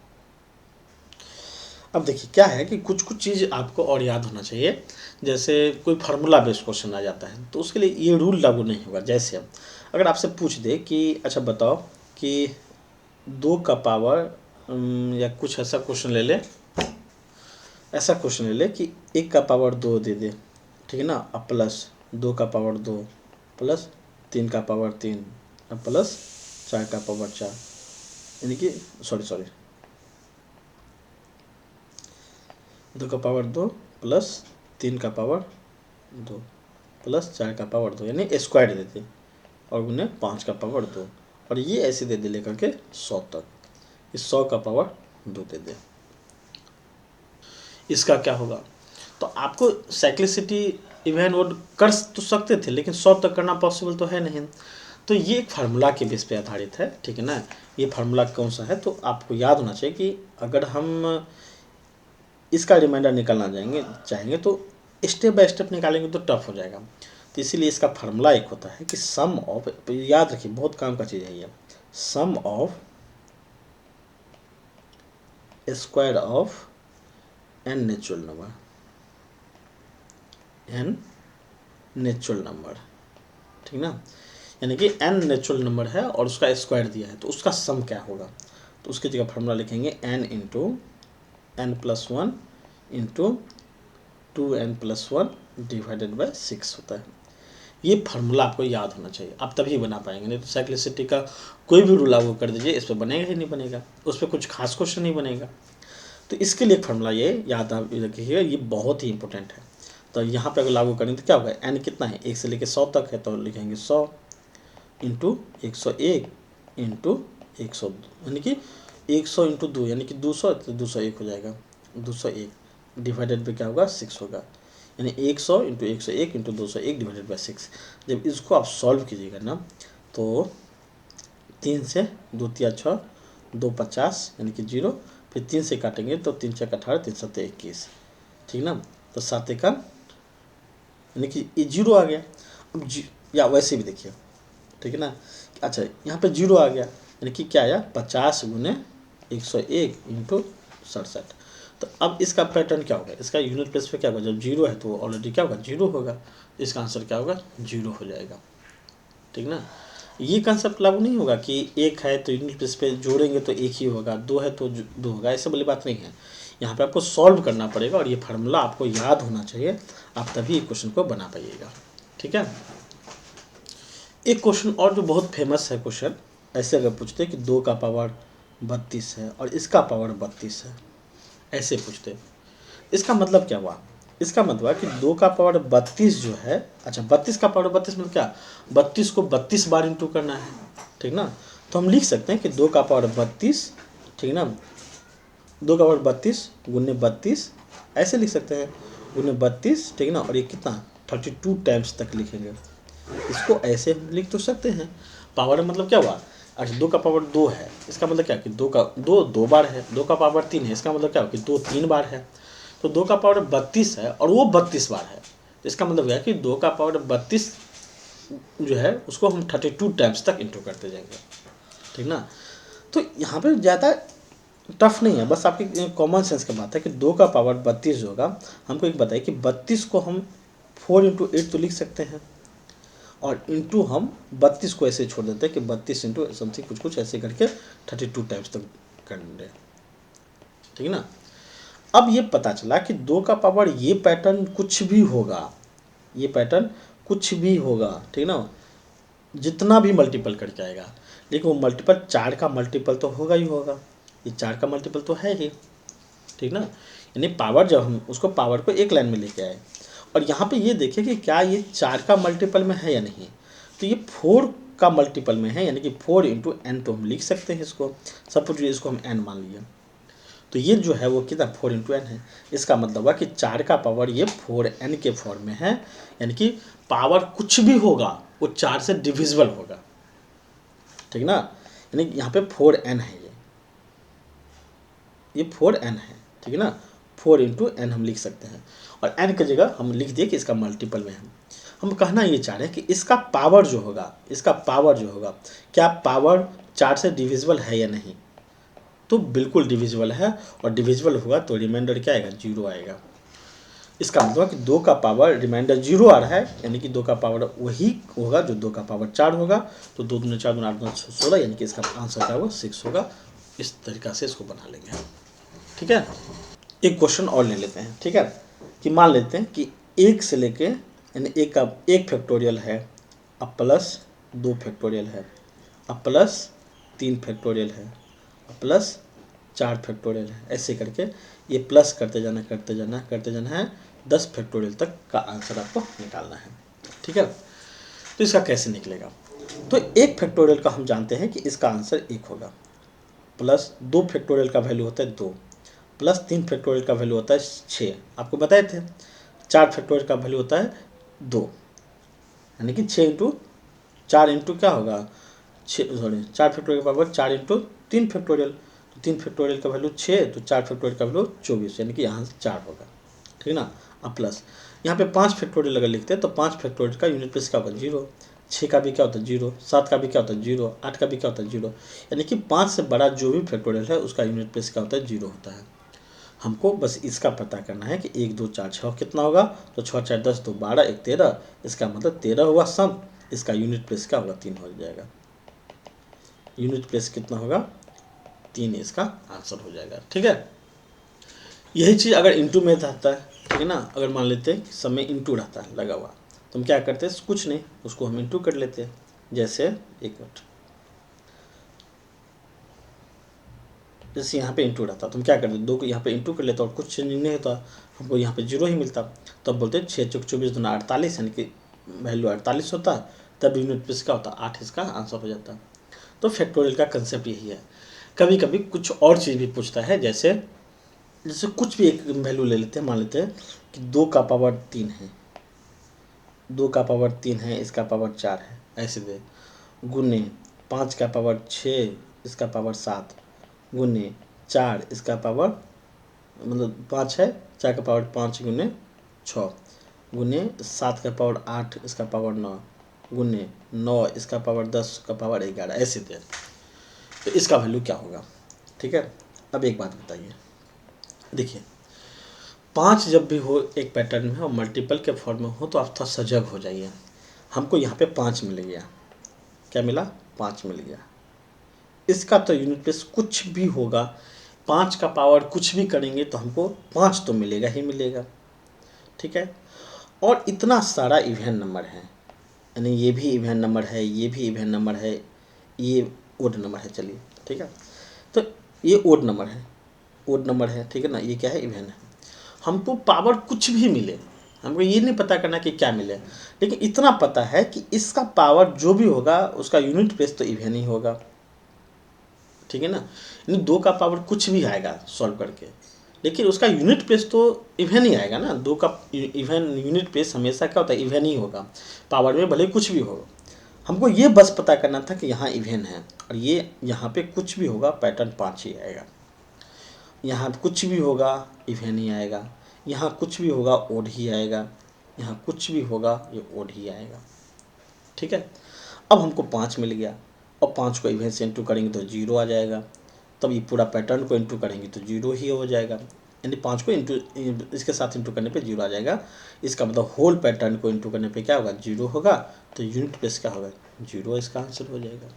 अब देखिए क्या है कि कुछ कुछ चीज़ आपको और याद होना चाहिए, जैसे कोई फार्मूला बेस्ड क्वेश्चन आ जाता है तो उसके लिए ये रूल लागू नहीं होगा। जैसे हम अगर आपसे पूछ दे कि अच्छा बताओ कि 2 का पावर या कुछ ऐसा क्वेश्चन ले ले, ऐसा क्वेश्चन ले ले कि 1 का पावर 2 दे दे, ठीक है ना, अब प्लस 2 का पावर 2 प्लस 3 का पावर 3 अब प्लस 4 का पावर 4, यानी कि सॉरी 2 का पावर 2 प्लस 3 का पावर 2 प्लस 4 का पावर 2 यानी स्क्वायर देते और उन्हें 5 का पावर 2 और ये ऐसे दे दे लेकर के 100 तक, इस 100 का पावर 2 दे दे। इसका क्या होगा? तो आपको साइक्लिसिटी इवन वो कर तो सकते थे, लेकिन 100 तक करना पॉसिबल तो है नहीं। तो ये एक फार्मूला के बेस पे आधारित है, ठीक है ना। ये फार्मूला कौन सा है? तो आपको याद होना चाहिए कि अगर हम इसका रिमाइंडर निकालना चाहेंगे तो स्टेप बाय स्टेप निकालेंगे तो टफ हो जाएगा। तो इसीलिए इसका फार्मूला एक होता है कि सम ऑफ, याद रखिए बहुत काम का चीज़ है ये, sum of square of an natural number, ठीक ना। यानी कि एन नेचुरल नंबर है और उसका स्क्वायर दिया है, तो उसका सम क्या होगा? तो उसकी जगह फार्मूला लिखेंगे n into n+1 into 2n+1 divided by 6 होता है। ये फार्मूला आपको याद होना चाहिए, आप तभी बना पाएंगे। नहीं तो साइक्लिसिटी का कोई भी रूल लागू कर दीजिए, इस पर बनेगा ही नहीं बनेगा, उस पर कुछ खास क्वेश्चन नहीं बनेगा। तो इसके लिए फार्मूला ये याद रखिएगा, ये बहुत ही इंपॉर्टेंट है। तो यहाँ पे अगर लागू करेंगे तो क्या होगा? एन कितना है? 1 से लेकर 100 तक है, तो लिखेंगे 100 इंटू 101 इंटू 102, यानी कि 100 इंटू 2 यानी कि 200, तो 201 हो जाएगा। 201 डिवाइडेड पे क्या होगा? 6 होगा, यानी 100 इंटू 101 इंटू 201 डिवाइडेड बाई 6। जब इसको आप सॉल्व कीजिएगा ना, तो 3 से 2 तिया 6, 2 50 यानी कि 0, फिर 3 से काटेंगे तो 3 6 18, 3 7 21, ठीक ना। तो 7 1 यानी कि ये 0 आ गया। अब या वैसे भी देखिए, ठीक है ना। अच्छा, यहाँ पे 0 आ गया, यानी कि क्या आया? 50 गुने 101 इंटू 67। तो अब इसका पैटर्न क्या होगा? इसका यूनिट प्लेस पे क्या होगा? जब 0 है तो ऑलरेडी क्या होगा? 0 होगा। इसका आंसर क्या होगा? 0 हो जाएगा, ठीक ना। ये कंसेप्ट लागू नहीं होगा कि 1 है तो यूनिट प्लेस पे जोड़ेंगे तो 1 ही होगा, 2 है तो 2 होगा, ऐसे वाली बात नहीं है। यहाँ पे आपको सॉल्व करना पड़ेगा और ये फार्मूला आपको याद होना चाहिए, आप तभी क्वेश्चन को बना पाइएगा, ठीक है। एक क्वेश्चन और जो बहुत फेमस है क्वेश्चन, ऐसे अगर पूछते हैं कि 2 का पावर 32 है और इसका पावर 32 है, ऐसे पूछते, इसका मतलब क्या हुआ? इसका मतलब है कि 2 का पावर 32 जो है, अच्छा 32 का पावर 32 मतलब क्या? 32 को 32 बार इंटू करना है, ठीक ना। तो हम लिख सकते हैं कि 2 का पावर 32, ठीक ना, 2 का पावर 32 गुने 32, ऐसे लिख सकते हैं, गुने 32, ठीक ना। और ये कितना? 32 टाइम्स तक लिखेंगे। इसको ऐसे हम लिख तो सकते हैं। पावर मतलब क्या हुआ? अच्छा 2 का पावर 2 है, इसका मतलब क्या कि 2 का 2 बार है, 2 का पावर 3 है, इसका मतलब क्या हो कि 2 3 बार है। तो 2 का पावर 32 है और वो 32 बार है, तो इसका मतलब क्या कि 2 का पावर 32 जो है उसको हम 32 टाइम्स तक इंटू करते जाएंगे, ठीक ना। तो यहाँ पे ज़्यादा टफ नहीं है, बस आपकी कॉमन सेंस की बात है कि 2 का पावर 32 जो होगा, हमको एक बताइए कि 32 को हम 4 इंटू 8 तो लिख सकते हैं, और इंटू हम 32 को ऐसे छोड़ देते हैं कि 32 इंटू समथिंग कुछ ऐसे करके 32 टाइम्स तक कर दें, ठीक है ना। अब ये पता चला कि 2 का पावर ये पैटर्न कुछ भी होगा, ये पैटर्न कुछ भी होगा, ठीक ना, जितना भी मल्टीपल करके आएगा, लेकिन वो मल्टीपल 4 का मल्टीपल तो होगा ही होगा, ये 4 का मल्टीपल तो है ही, ठीक ना। यानी पावर जब हम उसको पावर को एक लाइन में लेके आए, और यहाँ पे ये देखिए कि क्या ये 4 का मल्टीपल में है या नहीं, तो ये 4 का मल्टीपल में है, यानी कि 4 इंटू एन तो हम लिख सकते हैं इसको, सपोज इसको हम एन मान लिए, तो ये जो है वो कितना 4 इंटू एन है। इसका मतलब हुआ कि 4 का पावर ये 4n के फॉर्म में है, यानी कि पावर कुछ भी होगा वो 4 से डिविजिबल होगा, ठीक ना। यानी यहाँ पे 4n है, ये 4n है, ठीक है ना। 4 इंटू एन हम लिख सकते हैं, और n की जगह हम लिख दिए कि इसका मल्टीपल में है। हम कहना ये चाह रहे हैं कि इसका पावर जो होगा, क्या पावर 4 से डिविजिबल है या नहीं, तो बिल्कुल डिविजिबल है, और डिविजिबल होगा तो रिमाइंडर क्या आएगा? 0 आएगा। इसका मतलब कि 2 का पावर रिमाइंडर 0 आ रहा है, यानी कि 2 का पावर वही होगा जो 2 का पावर 4 होगा, तो 2 दूनी 4 दूनी 8 दूनी 16, यानी कि इसका आंसर क्या होगा? 6 होगा। इस तरीका से इसको बना लेंगे, ठीक है। एक क्वेश्चन और ले लेते हैं, ठीक है, कि मान लेते हैं कि 1 से लेके, यानी 1 का 1 फैक्टोरियल है, अब प्लस 2 फैक्टोरियल है, अब प्लस 3 फैक्टोरियल है, प्लस 4 फैक्टोरियल है, ऐसे करके ये प्लस करते जाना करते जाना करते जाना है, 10 फैक्टोरियल तक का आंसर आपको निकालना है। ठीक है, तो इसका कैसे निकलेगा? तो 1 फैक्टोरियल का हम जानते हैं कि इसका आंसर 1 होगा, प्लस 2 फैक्टोरियल का वैल्यू होता है 2, प्लस 3 फैक्टोरियल का वैल्यू होता है 6, आपको बताए थे। 4 फैक्टोरियल का वैल्यू होता है 2, यानी कि 6 इंटू 4 इंटू क्या होगा 4 फैक्टोरियल का पावर 4 इंटू 3 फैक्टोरियल, तो 3 फैक्टोरियल का वैल्यू 6, तो 4 फैक्टोरियल का वैल्यू 24, यानी कि यहाँ से 4 होगा। ठीक है ना। अब प्लस यहाँ पे 5 फैक्टोरियल अगर लिखते हैं तो 5 फैक्टोरियल का यूनिट प्लेस क्या होगा 0, 6 का भी क्या होता है 0, 7 का भी क्या होता है 0, 8 का भी क्या होता है 0, यानी कि 5 से बड़ा जो भी फैक्टोरियल है उसका यूनिट प्लेस क्या होता है 0 होता है। हमको बस इसका पता करना है कि 1 2 4 6 कितना होगा, तो 6 4 10 2 12 1 13, इसका मतलब 13 हुआ सम, इसका यूनिट प्लेस क्या होगा 3 हो जाएगा। यूनिट प्लेस कितना होगा 3, इसका आंसर हो जाएगा। ठीक है, यही चीज़ अगर इंटू में रहता है, ठीक है ना, अगर मान लेते हैं समय इंटू रहता है लगा हुआ, तो हम क्या करते हैं कुछ नहीं, उसको हम इंटू कर लेते हैं। जैसे एक मिनट, जैसे यहाँ पे इंटू रहता तो हम क्या करते 2 को यहाँ पे इंटू कर लेते और कुछ चेंजिंग नहीं होता, हमको यहाँ पे 0 ही मिलता। तो अब बोलते हैं 6 चौक 24 दूना 48, यानी कि वैल्यू 48 होता, तब यूनिट प्लेस क्या होता 8, इसका आंसर हो जाता। तो फैक्टोरियल का कंसेप्ट यही है। कभी कभी कुछ और चीज़ भी पूछता है, जैसे जैसे कुछ भी एक वैल्यू ले लेते हैं, मान लेते हैं कि 2 का पावर 3 है, 2 का पावर 3 है, इसका पावर 4 है, ऐसे दे गुने 5 का पावर 6, इसका पावर 7, गुने 4, इसका पावर मतलब 5 है, 4 का पावर 5 गुने 6, गुने 7 का पावर 8, इसका पावर 9, गुने 9, इसका पावर 10 का पावर 11, ऐसे दे। तो इसका वैल्यू क्या होगा? ठीक है, अब एक बात बताइए, देखिए 5 जब भी हो एक पैटर्न में और मल्टीपल के फॉर्म में हो तो आप थोड़ा सजग हो जाइए। हमको यहाँ पे 5 मिल गया, क्या मिला 5 मिल गया, इसका तो यूनिट प्लेस कुछ भी होगा, 5 का पावर कुछ भी करेंगे तो हमको 5 तो मिलेगा ही मिलेगा। ठीक है, और इतना सारा इवेंट नंबर है, यानी ये भी इवेंट नंबर है, ये भी इवेंट नंबर है, ये ओड नंबर है, चलिए ठीक है, तो ये ओड नंबर है, ओड नंबर है, ठीक है ना, ये क्या है इवेंट है। हमको पावर कुछ भी मिले, हमको ये नहीं पता करना कि क्या मिले, लेकिन इतना पता है कि इसका पावर जो भी होगा उसका यूनिट प्लेस तो इवेंट ही होगा। ठीक है ना, यानी 2 का पावर कुछ भी आएगा सॉल्व करके, लेकिन उसका यूनिट प्लेस तो इवेंट ही आएगा ना। 2 का इवेंट यूनिट प्लेस हमेशा क्या होता है इवेंट ही होगा, पावर में भले कुछ भी होगा। हमको ये बस पता करना था कि यहाँ इवेंट है, और ये यहाँ पे कुछ भी होगा पैटर्न 5 ही आएगा, यहाँ कुछ भी होगा इवेंट ही आएगा, यहाँ कुछ भी होगा ओड ही आएगा, यहाँ कुछ भी होगा ये ओड ही आएगा। ठीक है, अब हमको 5 मिल गया, और 5 को इवेंट से इंटू करेंगे तो 0 आ जाएगा, तब ये पूरा पैटर्न को इंटू करेंगे तो 0 ही हो जाएगा, यानी 5 को इंटू इसके साथ इंटू करने पे 0 आ जाएगा। इसका मतलब होल पैटर्न को इंटू करने पे क्या होगा 0 होगा, तो यूनिट प्लेस क्या होगा 0, इसका आंसर हो जाएगा।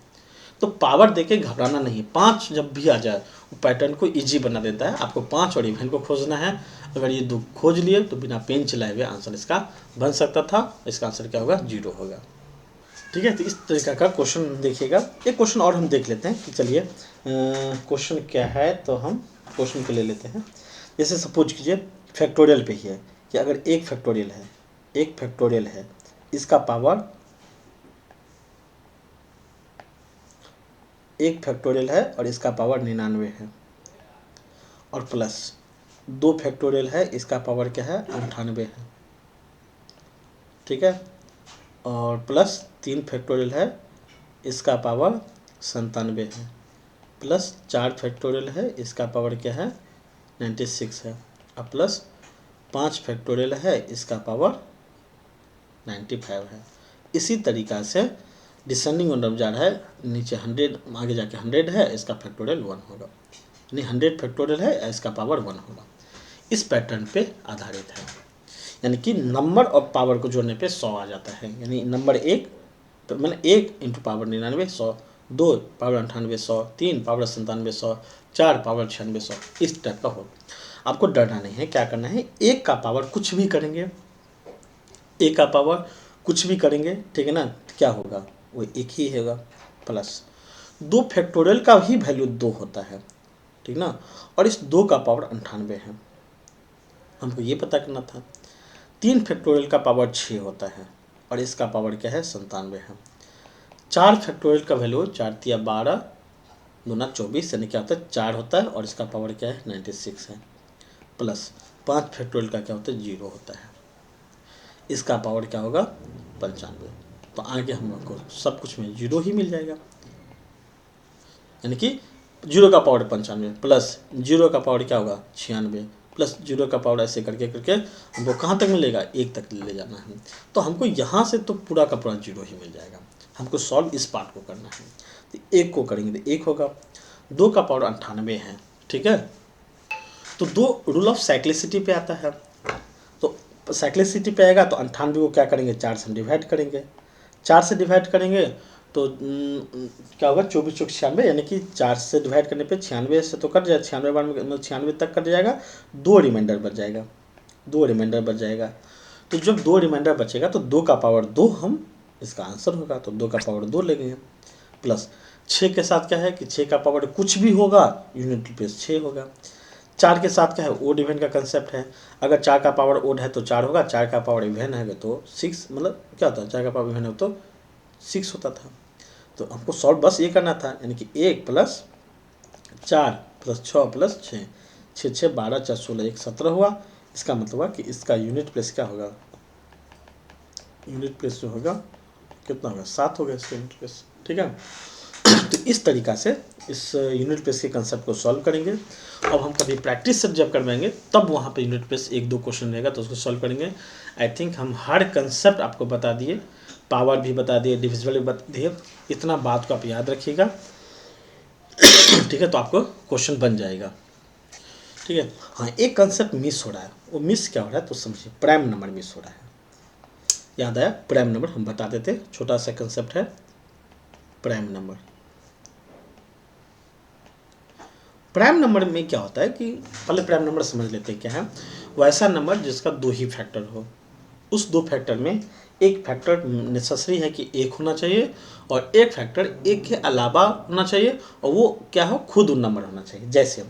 तो पावर देके घबराना नहीं, 5 जब भी आ जाए वो पैटर्न को इजी बना देता है। आपको 5 और इवेंट को खोजना है, अगर ये 2 खोज लिए तो बिना पेन चलाए हुए आंसर इसका बन सकता था, इसका आंसर क्या होगा 0 होगा। ठीक है, तो इस तरीका का क्वेश्चन देखिएगा। एक क्वेश्चन और हम देख लेते हैं कि चलिए क्वेश्चन क्या है, तो हम क्वेश्चन को ले लेते हैं। जैसे सपोज कीजिए फैक्टोरियल पे ही है कि अगर एक फैक्टोरियल है, इसका पावर एक फैक्टोरियल है और इसका पावर 99 है, और प्लस 2 फैक्टोरियल है, इसका पावर क्या है 98 है। ठीक है, और प्लस 3 फैक्टोरियल है, इसका पावर 97 है, प्लस 4 फैक्टोरियल है, इसका पावर क्या है 96 है, और प्लस 5 फैक्टोरियल है, इसका पावर 95 है। इसी तरीक़ा से डिसेंडिंग ऑर्डर जा रहा है, नीचे 100 आगे जाके 100 है, इसका फैक्टोरियल 1 होगा, यानी 100 फैक्टोरियल है, इसका पावर 1 होगा। इस पैटर्न पे आधारित है, यानी कि नंबर और पावर को जोड़ने पे 100 आ जाता है, यानी नंबर 1 मतलब 1 into power 99 100, 2 power 98 100, 3 power 97 100, 4 power 96 100, इस टाइप का हो। आपको डरना नहीं है, क्या करना है 1 का पावर कुछ भी करेंगे, 1 का पावर कुछ भी करेंगे, ठीक है ना, क्या होगा वो 1 ही होगा, प्लस 2 फैक्टोरियल का ही वैल्यू 2 होता है, ठीक ना, और इस 2 का पावर 98 है, हमको ये पता करना था। 3 फैक्टोरियल का पावर 6 होता है और इसका पावर क्या है 97 है। 4 फैक्टोरियल का वैल्यू 4 तिया 12 दूना 24 यानी क्या होता है 4 होता है और इसका पावर क्या है 96 है, प्लस 5 फैक्टोरियल का क्या होता है 0 होता है, इसका पावर क्या होगा 95। तो आगे हम लोग को सब कुछ में 0 ही मिल जाएगा, यानी कि 0 का पावर 95 प्लस 0 का पावर क्या होगा 96 प्लस 0 का पावर ऐसे करके करके हमको कहाँ तक मिलेगा 1 तक ले जाना है। तो हमको यहाँ से तो पूरा का पूरा 0 ही मिल जाएगा, हमको सॉल्व इस पार्ट को करना है। तो 1 को करेंगे तो 1 होगा, 2 का पावर 98 है, ठीक है। तो 2 रूल ऑफ साइक्लिसिटी पे आता है, तो साइक्लिसिटी पे आएगा तो 98 को क्या करेंगे 4 से डिवाइड करेंगे, 4 से डिवाइड करेंगे तो क्या होगा 24 चौक 96 यानी कि 4 से डिवाइड करने पे 96 से तो कट जाएगा, 96 बार में 96 तक कट जाएगा, 2 रिमाइंडर बच जाएगा, 2 रिमाइंडर बच जाएगा। तो जब 2 रिमाइंडर बचेगा तो 2 का पावर 2 हम इसका आंसर होगा, तो 2 का पावर 2 लेंगे, प्लस 6 के साथ क्या है कि 6 का पावर कुछ भी होगा यूनिट प्लेस 6 होगा। 4 के साथ क्या है ओड इवन का कंसेप्ट है, अगर 4 का पावर ओड है तो 4 होगा, 4 का पावर इवन है तो 6, मतलब क्या होता है 4 का पावर इवन है तो 6 होता था। तो हमको सॉल्व बस ये करना था, यानी कि 1 प्लस 4 प्लस 6 प्लस 6, 6 6 12 4 16 1 17 हुआ। इसका मतलब हुआ कि इसका यूनिट प्लेस क्या होगा, यूनिट प्लेस जो होगा कितना होगा 7 होगा इसका यूनिट प्लेस, ठीक है। तो इस तरीक़ा से इस यूनिट प्लेस के कंसेप्ट को सॉल्व करेंगे। अब हम कभी प्रैक्टिस से जब करवाएंगे तब वहाँ पे यूनिट प्लेस 1-2 क्वेश्चन रहेगा तो उसको सॉल्व करेंगे। आई थिंक हम हर कंसेप्ट आपको बता दिए, पावर भी बता दिए, डिविजिबल भी बता दिए, इतना बात को आप याद रखिएगा, ठीक है। तो आपको क्वेश्चन बन जाएगा, ठीक है। हाँ एक कंसेप्ट मिस हो रहा है, वो मिस क्या हो रहा है तो समझिए, प्राइम नंबर मिस हो रहा है। याद आया प्राइम नंबर, हम बता देते, छोटा सा कंसेप्ट है प्राइम नंबर। प्राइम नंबर में क्या होता है कि पहले प्राइम नंबर समझ लेते हैं क्या है। वैसा नंबर जिसका 2 ही फैक्टर हो, उस 2 फैक्टर में एक फैक्टर नेसेसरी है कि 1 होना चाहिए और एक फैक्टर 1 के अलावा होना चाहिए, और वो क्या हो खुद नंबर होना चाहिए। जैसे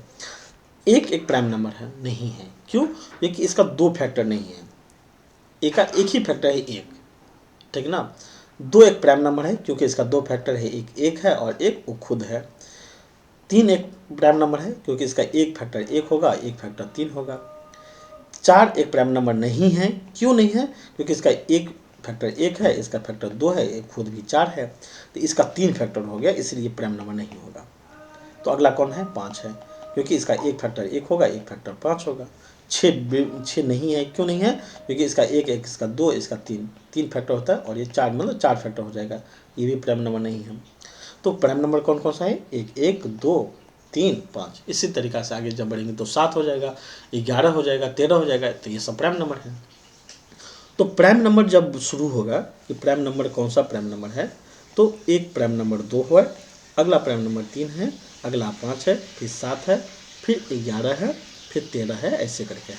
एक प्राइम नंबर है नहीं है, क्यों, क्योंकि इसका 2 फैक्टर नहीं है, एक का एक ही फैक्टर है 1, ठीक ना। 2 एक प्राइम नंबर है क्योंकि इसका 2 फैक्टर है, एक है और एक वो खुद है। 3 एक प्राइम नंबर है क्योंकि इसका एक फैक्टर 1 होगा, एक फैक्टर 3 होगा। 4 एक प्राइम नंबर नहीं है, क्यों नहीं है, क्योंकि इसका एक फैक्टर 1 है, इसका फैक्टर 2 है, एक खुद भी 4 है, तो इसका 3 फैक्टर हो गया, इसलिए प्राइम नंबर नहीं होगा। तो अगला कौन है 5 है, क्योंकि इसका एक फैक्टर 1 होगा, एक फैक्टर 5 होगा। 6 नहीं है, क्यों नहीं है, क्योंकि इसका एक इसका 2 इसका 3 फैक्टर होता है, और ये 4 मतलब 4 फैक्टर हो जाएगा, ये भी प्राइम नंबर नहीं है। तो प्राइम नंबर कौन कौन सा है 1 2 3 5, इसी तरीक़ा से आगे जब बढ़ेंगे तो 7 हो जाएगा, 11 हो जाएगा, 13 हो जाएगा, तो ये सब प्राइम नंबर है। तो प्राइम नंबर जब शुरू होगा कि प्राइम नंबर कौन सा प्राइम नंबर है, तो एक प्राइम नंबर 2 है, अगला प्राइम नंबर 3 है, अगला 5 है, फिर 7 है, फिर 11 है, फिर 13 है, ऐसे करके है।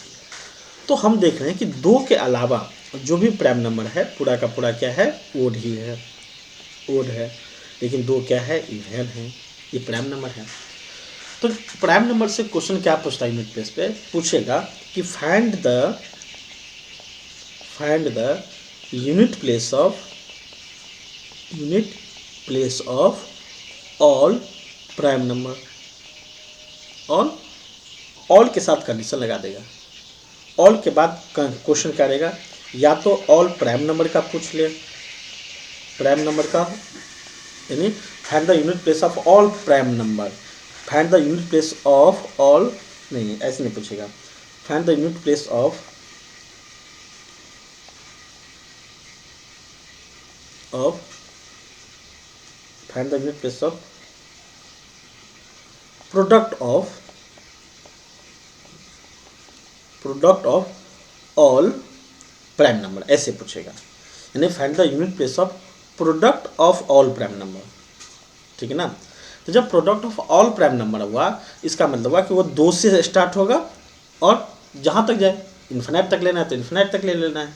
तो हम देख रहे हैं कि 2 के अलावा जो भी प्राइम नंबर है पूरा का पूरा क्या है ओड ही है, ओड है, लेकिन 2 क्या है इवन है, ये प्राइम नंबर है। तो प्राइम नंबर से क्वेश्चन क्या पूछता है यूनिट प्लेस पे, पूछेगा कि find the unit place of all prime number. All के साथ कंडीशन लगा देगा, ऑल के बाद क्वेश्चन क्या रहेगा, या तो ऑल प्राइम नंबर का पूछ ले, प्राइम नंबर का, यानी find the unit place of all prime number, find the unit place of all, नहीं ऐसे नहीं पूछेगा, find the unit place of find the unit place of product of all prime number, ऐसे पूछेगा, यानी find the unit place of product of all prime number, ठीक है ना। तो जब product of all prime number हुआ, इसका मतलब हुआ कि वो 2 से स्टार्ट होगा और जहाँ तक जाए इन्फिनाइट तक लेना है तो इन्फिनाइट तक ले लेना है।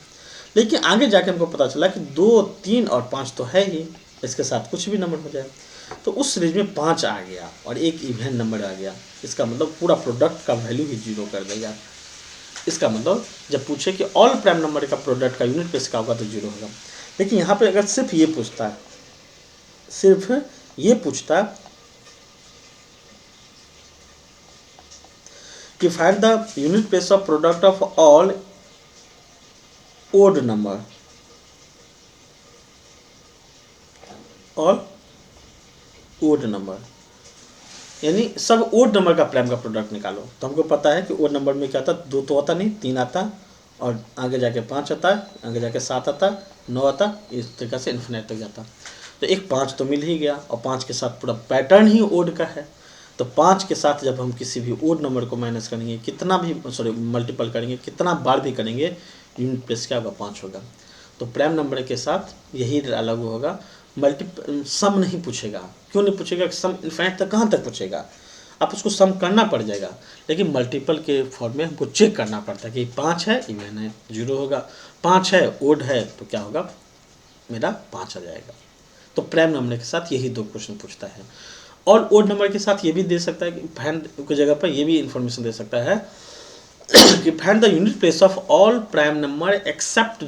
लेकिन आगे जाके हमको पता चला कि 2 3 और 5 तो है ही, इसके साथ कुछ भी नंबर हो जाए। तो उस सीरीज में 5 आ गया और एक इवन नंबर आ गया, इसका मतलब पूरा प्रोडक्ट का वैल्यू ही 0 कर देगा। इसका मतलब जब पूछे कि ऑल प्राइम नंबर का प्रोडक्ट का यूनिट प्लेस क्या होगा तो 0 होगा। लेकिन यहाँ पे अगर सिर्फ ये पूछता है, सिर्फ ये पूछता कि find the unit place of product of all odd number, all odd number, यानी सब ओड नंबर का प्राइम का प्रोडक्ट निकालो। तो हमको पता है कि ओड नंबर में क्या आता, 2 तो आता नहीं, 3 आता और आगे जाके 5 आता है, आगे जाके 7 आता, 9 आता, इस तरीके से इन्फिनिट तक जाता। तो एक 5 तो मिल ही गया और 5 के साथ पूरा पैटर्न ही ओड का है। तो 5 के साथ जब हम किसी भी ओड नंबर को माइनस करेंगे, कितना भी मल्टीपल करेंगे, कितना बार भी करेंगे, यूनिट प्लेस क्या होगा, 5 होगा। तो प्राइम नंबर के साथ यही अलग होगा, सम नहीं पूछेगा। क्यों नहीं पूछेगा? सम इनफाइनाइट तक कहाँ तक पूछेगा, आप उसको सम करना पड़ जाएगा। लेकिन मल्टीपल के फॉर्म में हमको चेक करना पड़ता है कि 5 है इवन है 0 होगा, 5 है ओड है तो क्या होगा, मेरा 5 आ जाएगा। तो प्राइम नंबर के साथ यही 2 क्वेश्चन पूछता है। और ओड नंबर के साथ ये भी दे सकता है कि फाइंड की जगह पर ये भी इंफॉर्मेशन दे सकता है कि find the unit place of all prime number except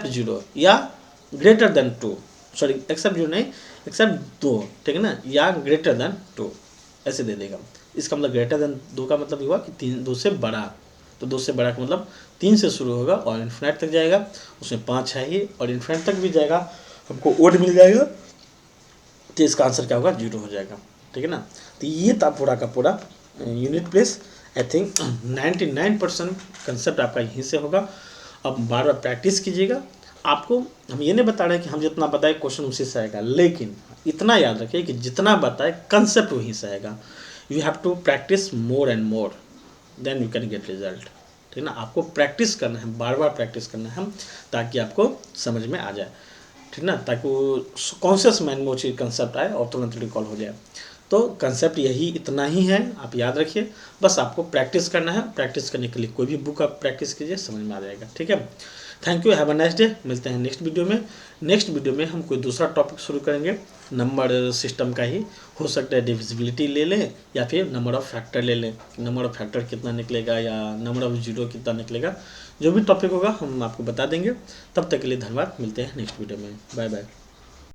0 या ग्रेटर देन 2, सॉरी एक्सेप्ट 0 नहीं, एक्सेप्ट 2, ठीक है ना, या ग्रेटर देन 2 ऐसे दे देगा। इसका मतलब ग्रेटर देन 2 का मतलब हुआ कि 2 से बड़ा। तो 2 से बड़ा का मतलब 3 से शुरू होगा और इन्फिनिट तक जाएगा, उसमें 5 है ही और इन्फिनिट तक भी जाएगा, हमको ओड मिल जाएगा, तो इसका आंसर क्या होगा, 0 हो जाएगा। ठीक है ना। तो ये था पूरा का पूरा unit place. I think 99% concept आपका यहीं से होगा। अब बार बार प्रैक्टिस कीजिएगा। आपको हम ये नहीं बता रहे कि हम जितना बताए क्वेश्चन उसी से आएगा, लेकिन इतना याद रखिए कि जितना बताए कंसेप्ट वहीं से आएगा। You have to practice more and more, then you can get result. ठीक है ना। आपको प्रैक्टिस करना है, बार बार प्रैक्टिस करना है, ताकि आपको समझ में आ जाए। ठीक ना, ताकि वो कॉन्शियस माइंड में वो चीज़ कंसेप्ट आए और तुरंत रिकॉल हो जाए। तो कंसेप्ट यही इतना ही है, आप याद रखिए। बस आपको प्रैक्टिस करना है। प्रैक्टिस करने के लिए कोई भी बुक आप प्रैक्टिस कीजिए, समझ में आ जाएगा। ठीक है। Thank you, have a nice day. मिलते हैं नेक्स्ट वीडियो में। नेक्स्ट वीडियो में हम कोई दूसरा टॉपिक शुरू करेंगे, नंबर सिस्टम का ही हो सकता है। डिविजिबिलिटी ले लें या फिर नंबर ऑफ़ फैक्टर ले लें, नंबर ऑफ़ फैक्टर कितना निकलेगा या नंबर ऑफ़ जीरो कितना निकलेगा। जो भी टॉपिक होगा हम आपको बता देंगे। तब तक के लिए धन्यवाद। मिलते हैं नेक्स्ट वीडियो में। Bye bye.